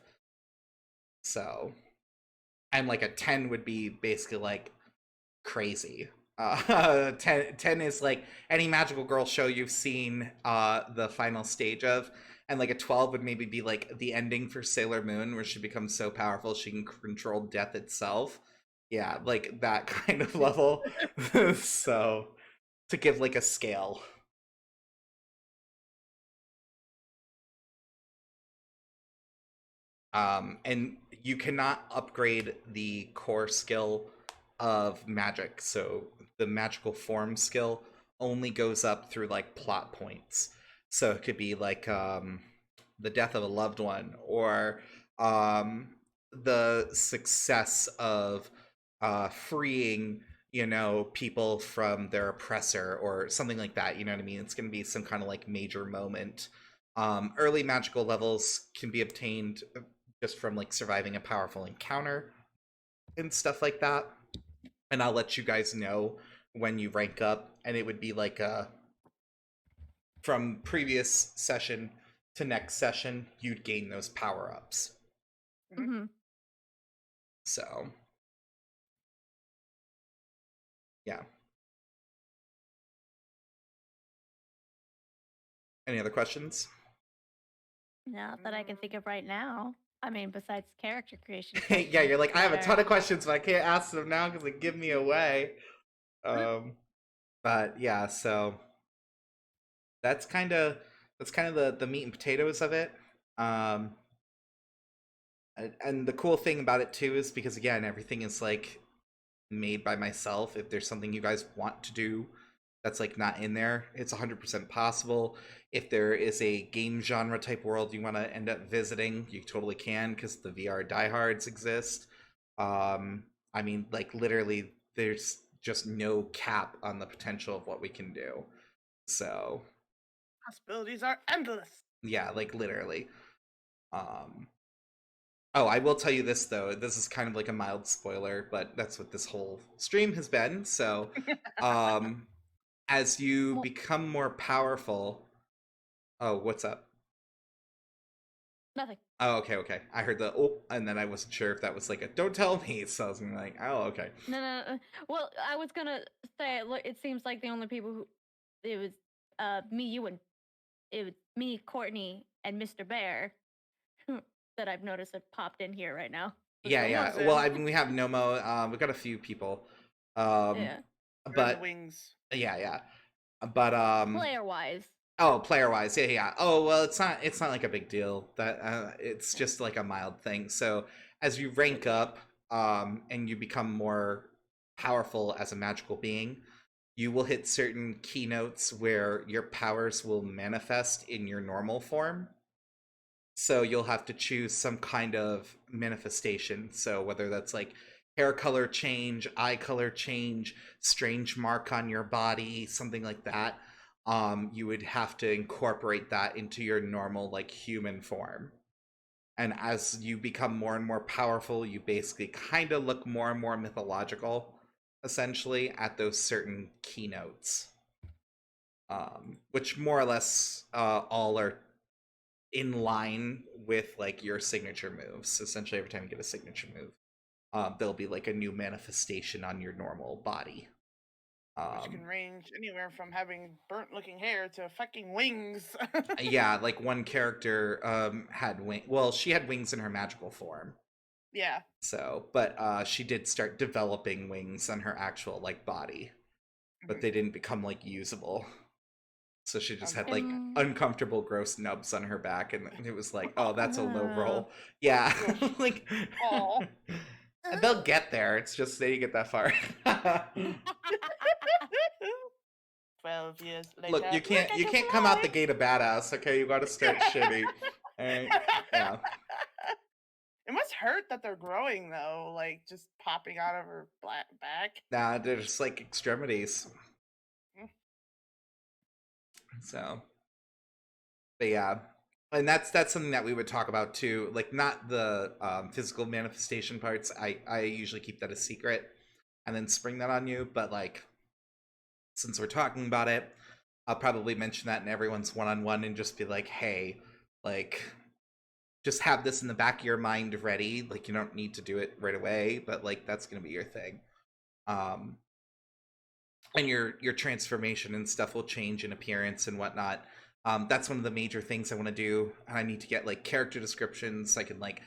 So, and like a 10 would be basically like crazy. 10 is like any magical girl show you've seen the final stage of, and like a 12 would maybe be like the ending for Sailor Moon, where she becomes so powerful she can control death itself. Yeah, like that kind of level. So, to give like a scale. And you cannot upgrade the core skill of magic. So the magical form skill only goes up through like plot points. So it could be like the death of a loved one, or the success of freeing, you know, people from their oppressor or something like that. You know what I mean? It's going to be some kind of like major moment. Early magical levels can be obtained just from like surviving a powerful encounter and stuff like that. And I'll let you guys know when you rank up, and it would be like from previous session to next session, you'd gain those power ups. So, yeah. Any other questions? Not that I can think of right now. I mean, besides character creation. Yeah, you're like, I have a ton of questions. questions, but I can't ask them now because they give me away. But yeah, so that's kind of the meat and potatoes of it. And the cool thing about it too is because again, everything is like made by myself. If there's something you guys want to do that's like not in there, it's 100% possible. If there is a game genre type world you want to end up visiting, you totally can, because the VR diehards exist. I mean, like literally, there's just no cap on the potential of what we can do. So Possibilities are endless. Yeah, like literally. Oh, I will tell you this though. This is kind of like a mild spoiler, but that's what this whole stream has been. So, um, as you Well, become more powerful, oh, what's up? nothing. Oh, okay, okay. I heard the oh, and then I wasn't sure if that was like a don't tell me. So I was gonna be like, oh, okay. No, no, no. Well, I was gonna say, look, it seems like the only people who it was me, you, and it was me, Courtney, and Mr. Bear that I've noticed have popped in here right now. Yeah, yeah. Noma's Well, in. I mean, we have Nomo. We've got a few people. Um, Yeah, We're in the but wings. yeah, yeah. But player wise. oh, player wise, yeah, yeah. Oh, well, it's not like a big deal. That it's just like a mild thing. So as you rank up, and you become more powerful as a magical being, you will hit certain keynotes where your powers will manifest in your normal form. So you'll have to choose some kind of manifestation. So whether that's like hair color change, eye color change, strange mark on your body, something like that, you would have to incorporate that into your normal like human form. And as you become more and more powerful, you basically kind of look more and more mythological, essentially, at those certain keynotes. Which more or less all are in line with like your signature moves. Essentially, every time you get a signature move, there'll be like a new manifestation on your normal body. Which can range anywhere from having burnt looking hair to fucking wings. Yeah, like one character had wing. Well, she had wings in her magical form. Yeah. So, but she did start developing wings on her actual like body, but they didn't become like usable. So she just had like uncomfortable, gross nubs on her back, and it was like, oh, that's a low roll. Yeah, like Aw. they'll get there. It's just they get that far. 12 years later. Look, you can't come out the gate a badass. Okay, you got to start shitty. Alright? Yeah. It must hurt that they're growing though, like just popping out of her back. Nah, they're just like extremities. So, but yeah, and that's something that we would talk about too. Like not the physical manifestation parts. I usually keep that a secret, and then spring that on you. But like, since we're talking about it, I'll probably mention that in everyone's one-on-one and just be like, hey, like, just have this in the back of your mind ready. Like, you don't need to do it right away, but like that's gonna be your thing. And your transformation and stuff will change in appearance and whatnot. That's one of the major things I want to do. And I need to get like character descriptions. I can like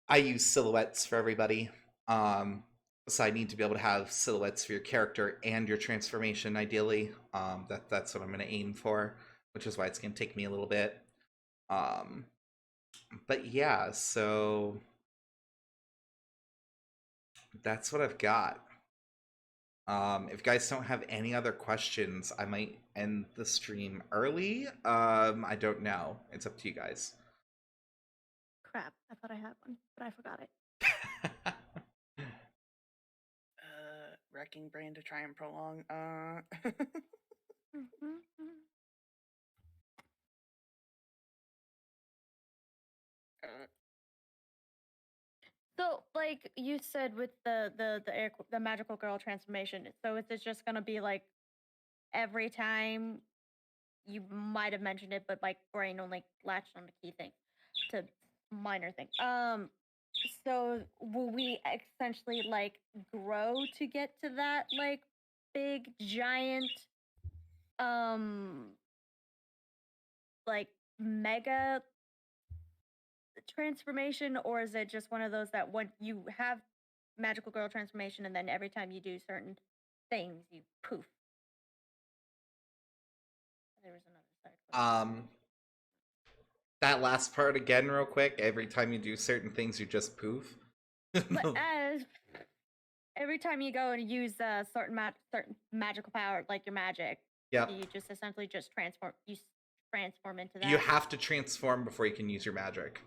I use silhouettes for everybody. So I need to be able to have silhouettes for your character and your transformation, ideally. That's what I'm going to aim for, which is why it's going to take me a little bit. But yeah, so that's what I've got. If you guys don't have any other questions, I might end the stream early. I don't know. It's up to you guys. Crap! I thought I had one, but I forgot it. Wrecking brain to try and prolong. So, like you said, with the magical girl transformation, so is it just gonna be like every time you might have mentioned it, but like brain only latched on the key thing to minor thing. So will we essentially like grow to get to that like big giant um like mega transformation, or is it just one of those that when you have magical girl transformation and then every time you do certain things you poof? There was another side question. That last part again, real quick. Every time you do certain things, you just poof. But as every time you go and use a certain magical power, like your magic, Yep. do you just essentially just transform? You transform into that. You have to transform before you can use your magic.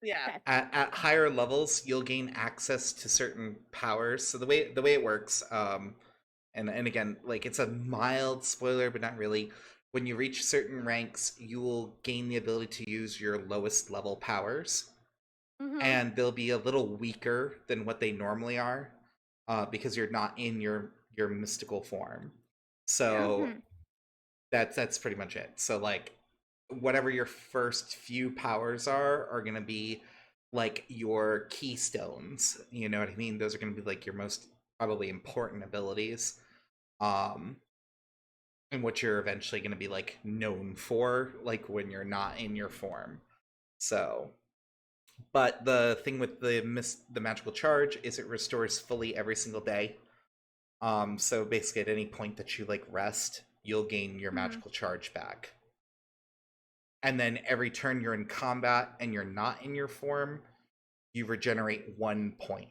Yeah. Okay. At higher levels, you'll gain access to certain powers. So the way it works, and again, like it's a mild spoiler, but not really. when you reach certain ranks, you will gain the ability to use your lowest level powers, Mm-hmm. and they'll be a little weaker than what they normally are, because you're not in your mystical form. So Mm-hmm. that's pretty much it. So like whatever your first few powers are going to be like your keystones. You know what I mean? Those are going to be like your most probably important abilities. Um and what you're eventually going to be like known for like when you're not in your form. So, but the thing with the magical charge is it restores fully every single day. So basically at any point that you like rest, you'll gain your Mm-hmm. magical charge back. And then every turn you're in combat and you're not in your form, you regenerate 1 point.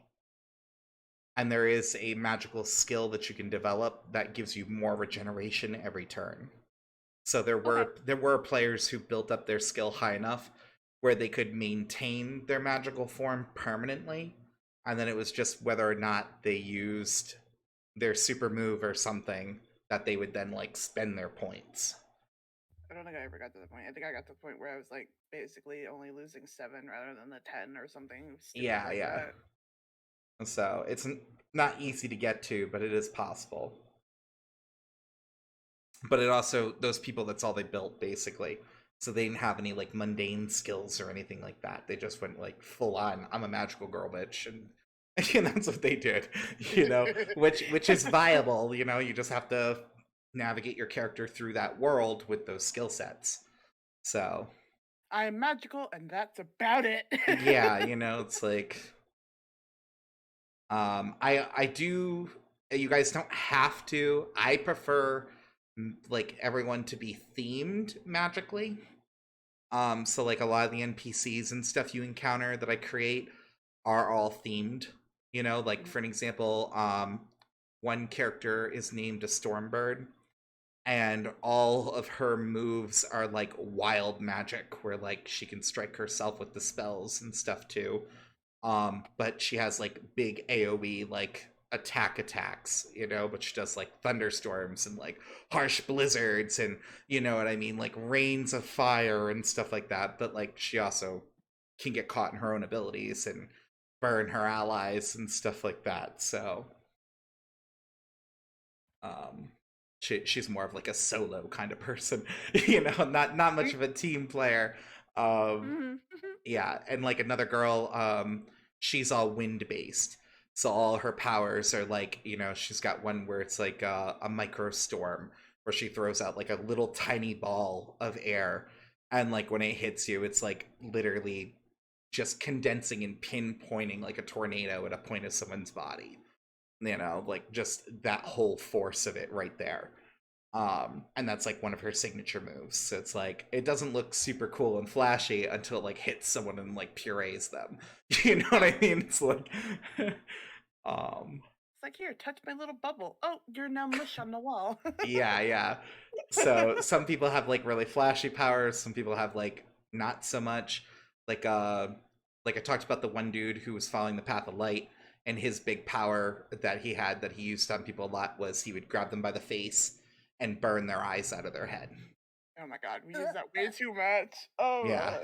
And there is a magical skill that you can develop that gives you more regeneration every turn. So Okay. there were players who built up their skill high enough where they could maintain their magical form permanently, and then it was just whether or not they used their super move or something that they would then like spend their points. I don't think I ever got to the point. I think I got to the point where I was like basically only losing 7 rather than the 10 or something stupid Yeah, like yeah. that. So it's not easy to get to, but it is possible. But it also those people, that's all they built basically. So they didn't have any like mundane skills or anything like that. They just went like full on, I'm a magical girl bitch, and and that's what they did, which is viable. You just have to navigate your character through that world with those skill sets. So I am magical, and that's about it. yeah, it's like I do. You guys don't have to. I prefer like everyone to be themed magically. So like a lot of the NPCs and stuff you encounter that I create are all themed. Like for an example, one character is named a Stormbird, and all of her moves are like wild magic, where like she can strike herself with the spells and stuff too. But she has like big AoE like attacks, but she does like thunderstorms and like harsh blizzards and you know what I mean, like rains of fire and stuff like that. But like she also can get caught in her own abilities and burn her allies and stuff like that. So um she's more of like a solo kind of person, not much of a team player. Um Mm-hmm. yeah, and like another girl, she's all wind based. So all her powers are like, she's got one where it's like a micro storm where she throws out like a little tiny ball of air, and like when it hits you, it's like literally just condensing and pinpointing like a tornado at a point of someone's body. Like just that whole force of it right there. And that's like one of her signature moves. So it's like it doesn't look super cool and flashy until it like hits someone and like purees them. You know what I mean? It's like um It's like, here, touch my little bubble. Oh, you're now mush on the wall. yeah. So some people have like really flashy powers, some people have like not so much. Like like I talked about the one dude who was following the path of light, and his big power that he had that he used on people a lot was he would grab them by the face and burn their eyes out of their head. Oh my god, we use that way too much. Oh Yeah.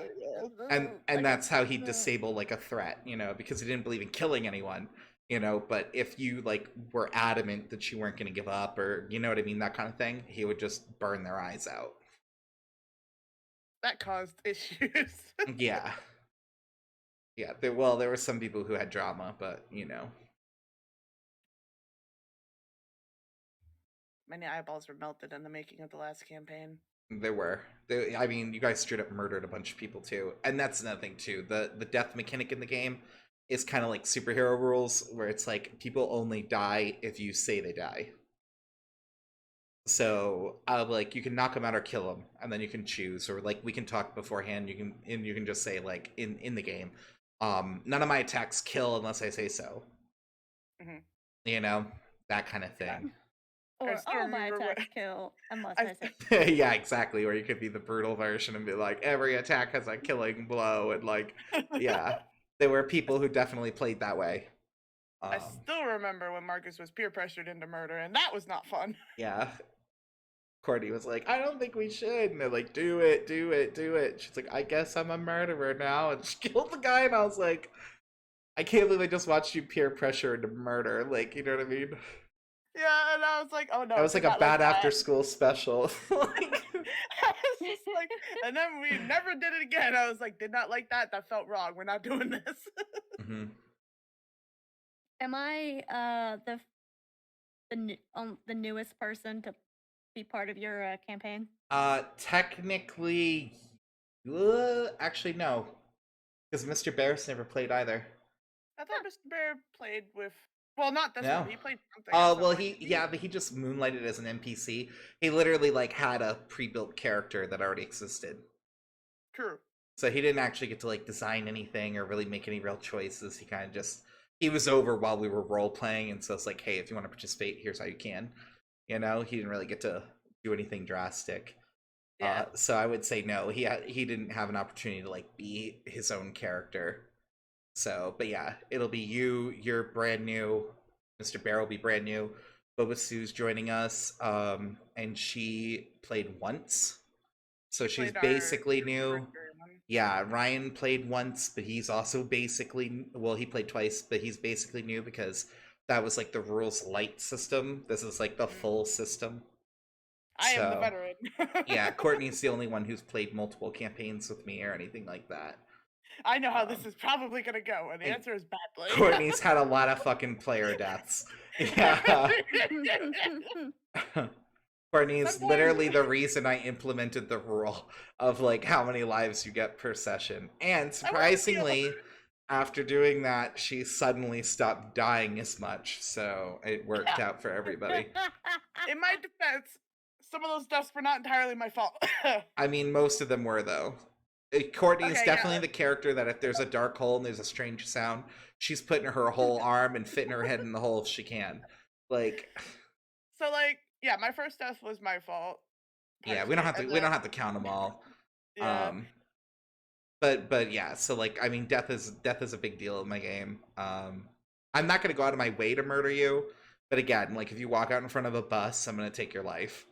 my And god. that's how he'd disable like a threat, because he didn't believe in killing anyone, but if you like were adamant that you weren't going to give up, or you know what I mean, that kind of thing, he would just burn their eyes out. That caused issues. Yeah. Yeah, there were some people who had drama, but Many eyeballs were melted in the making of the last campaign. there were. I mean, you guys straight up murdered a bunch of people too, and that's another thing too. The death mechanic in the game is kind of like superhero rules, where it's like people only die if you say they die. So like you can knock them out or kill them, and then you can choose, or like we can talk beforehand. You can just say like in the game, none of my attacks kill unless I say so. Mm-hmm. You know, that kind of Yeah. thing. I Or still all my remember attacks kill unless I I say. Yeah, exactly. Or you could be the brutal version and be like, every attack has a killing blow, and like, yeah, there were people who definitely played that way. I still remember when Marcus was peer pressured into murder, and that was not fun. Yeah, Courtney was like, I don't think we should. And they're like, do it, do it, do it. She's like, I guess I'm a murderer now. And she killed the guy. And I was like, I can't believe I just watched you peer pressure into murder. Like, you know what I mean? Yeah, and I was like, oh That no, was like did a not like bad after that. school special. Like, I was just like, and then we never did it again. I was like, did not like that. That felt wrong. We're not doing this. mhm. Am I the newest person to be part of your campaign? Technically, actually, no. Because Mr. Barris never played either. I thought Mr. Bear played with, well, not this No. one. He played something at some Well, point. but he just moonlighted as an NPC. He literally like had a pre-built character that already existed. True. So he didn't actually get to like design anything or really make any real choices. He kind of just he was over while we were role playing, and so it's like, hey, if you want to participate, here's how you can. You know, he didn't really get to do anything drastic. Yeah. So I would say no. He didn't have an opportunity to like be his own character. So, but yeah, it'll be you. You're brand new. Mr. Bear will be brand new. Boba Sue's joining us, and she played once, so He she's played our basically new. character one. Yeah, Ryan played once, but he's also basically well, he played twice, but he's basically new because that was like the rules light system. This is like the full system. I am the So veteran. yeah, Courtney's the only one who's played multiple campaigns with me or anything like that. I know how this is probably gonna go, and the and answer is badly. Courtney's had a lot of fucking player deaths. Yeah. Courtney is Sometimes- literally the reason I implemented the rule of like how many lives you get per session. And surprisingly, after doing that, she suddenly stopped dying as much. So it worked out for everybody. In my defense, some of those deaths were not entirely my fault. I mean, most of them were though. Courtney is Okay, definitely yeah. the character that if there's a dark hole and there's a strange sound, she's putting her whole arm and fitting her head in the hole if she can. Like, So like, yeah, my first death was my fault. yeah, we don't have to partially, we and don't have to count them all. then- Yeah. But yeah, so like I mean, death is a big deal in my game. I'm not gonna go out of my way to murder you, but again, like if you walk out in front of a bus, I'm gonna take your life.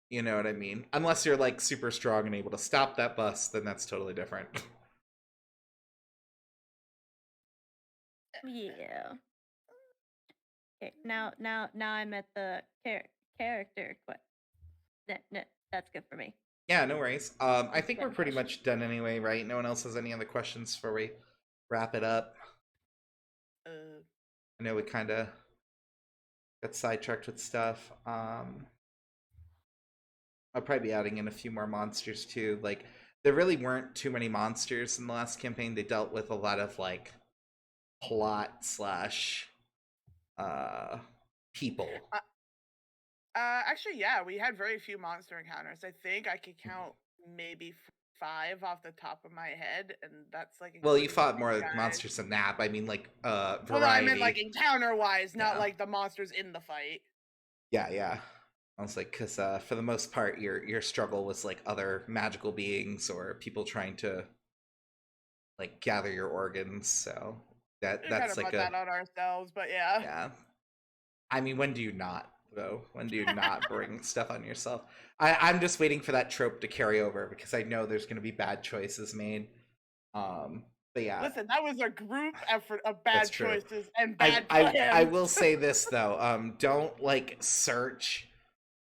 You know what I mean? Unless you're like super strong and able to stop that bus, then that's totally different. Yeah. Okay, now I'm at the character. That's good for me. Yeah, no worries. I think we're Good pretty question. much done anyway, right? No one else has any other questions before we wrap it up. I know we kind of got sidetracked with stuff. I'll probably be adding in a few more monsters too. Like, there really weren't too many monsters in the last campaign. They dealt with a lot of like plot slash people. Actually, yeah, we had very few monster encounters. I think I could count maybe 5 off the top of my head, and that's like. Well, you including fought the more guys. monsters than that. But I mean, like variety. Well, no, I meant like encounter wise, not Yeah. like the monsters in the fight. Yeah. I was like, because for the most part, your struggle was like other magical beings or people trying to like gather your organs. So We kind that's of like brought that on ourselves, but yeah. yeah. I mean, when do you not though? When do you not bring stuff on yourself? I'm just waiting for that trope to carry over because I know there's going to be bad choices made. But yeah. Listen, that was a group effort of bad That's true. choices and bad I plans. will say this though, don't like search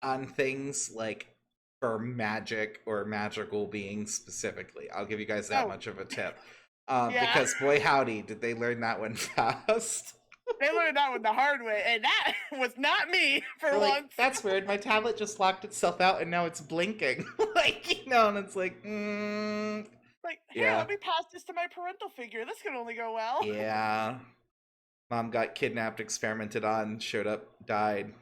on things like for magic or magical beings specifically. I'll give you guys that Oh. much of a tip. Yeah. Because boy howdy, did they learn that one fast. They learned that one the hard way, and that was not me for They're like, once. that's weird. My tablet just locked itself out and now it's blinking. Like, you know, and it's like, Like, here, Yeah. let me pass this to my parental figure. This can only go well. yeah. Mom got kidnapped, experimented on, showed up, died.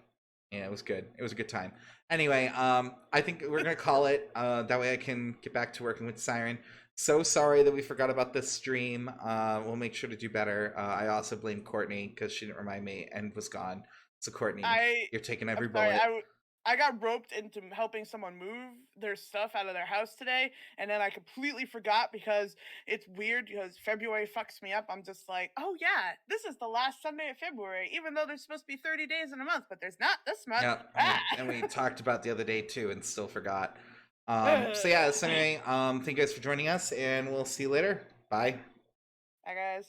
Yeah, it was good. It was a good time. Anyway, I think we're gonna call it. That way I can get back to working with Siren. So sorry that we forgot about this stream. We'll make sure to do better. I also blame Courtney because she didn't remind me and was gone. So Courtney, you're taking every I'm sorry, bullet. I got roped into helping someone move their stuff out of their house today, and then I completely forgot because it's weird because February fucks me up. I'm just like, oh yeah, this is the last Sunday of February, even though there's supposed to be 30 days in a month, but there's not this month. Yeah, and we talked about the other day too, and still forgot. So yeah. So anyway, thank you guys for joining us, and we'll see you later. Bye. Hi guys.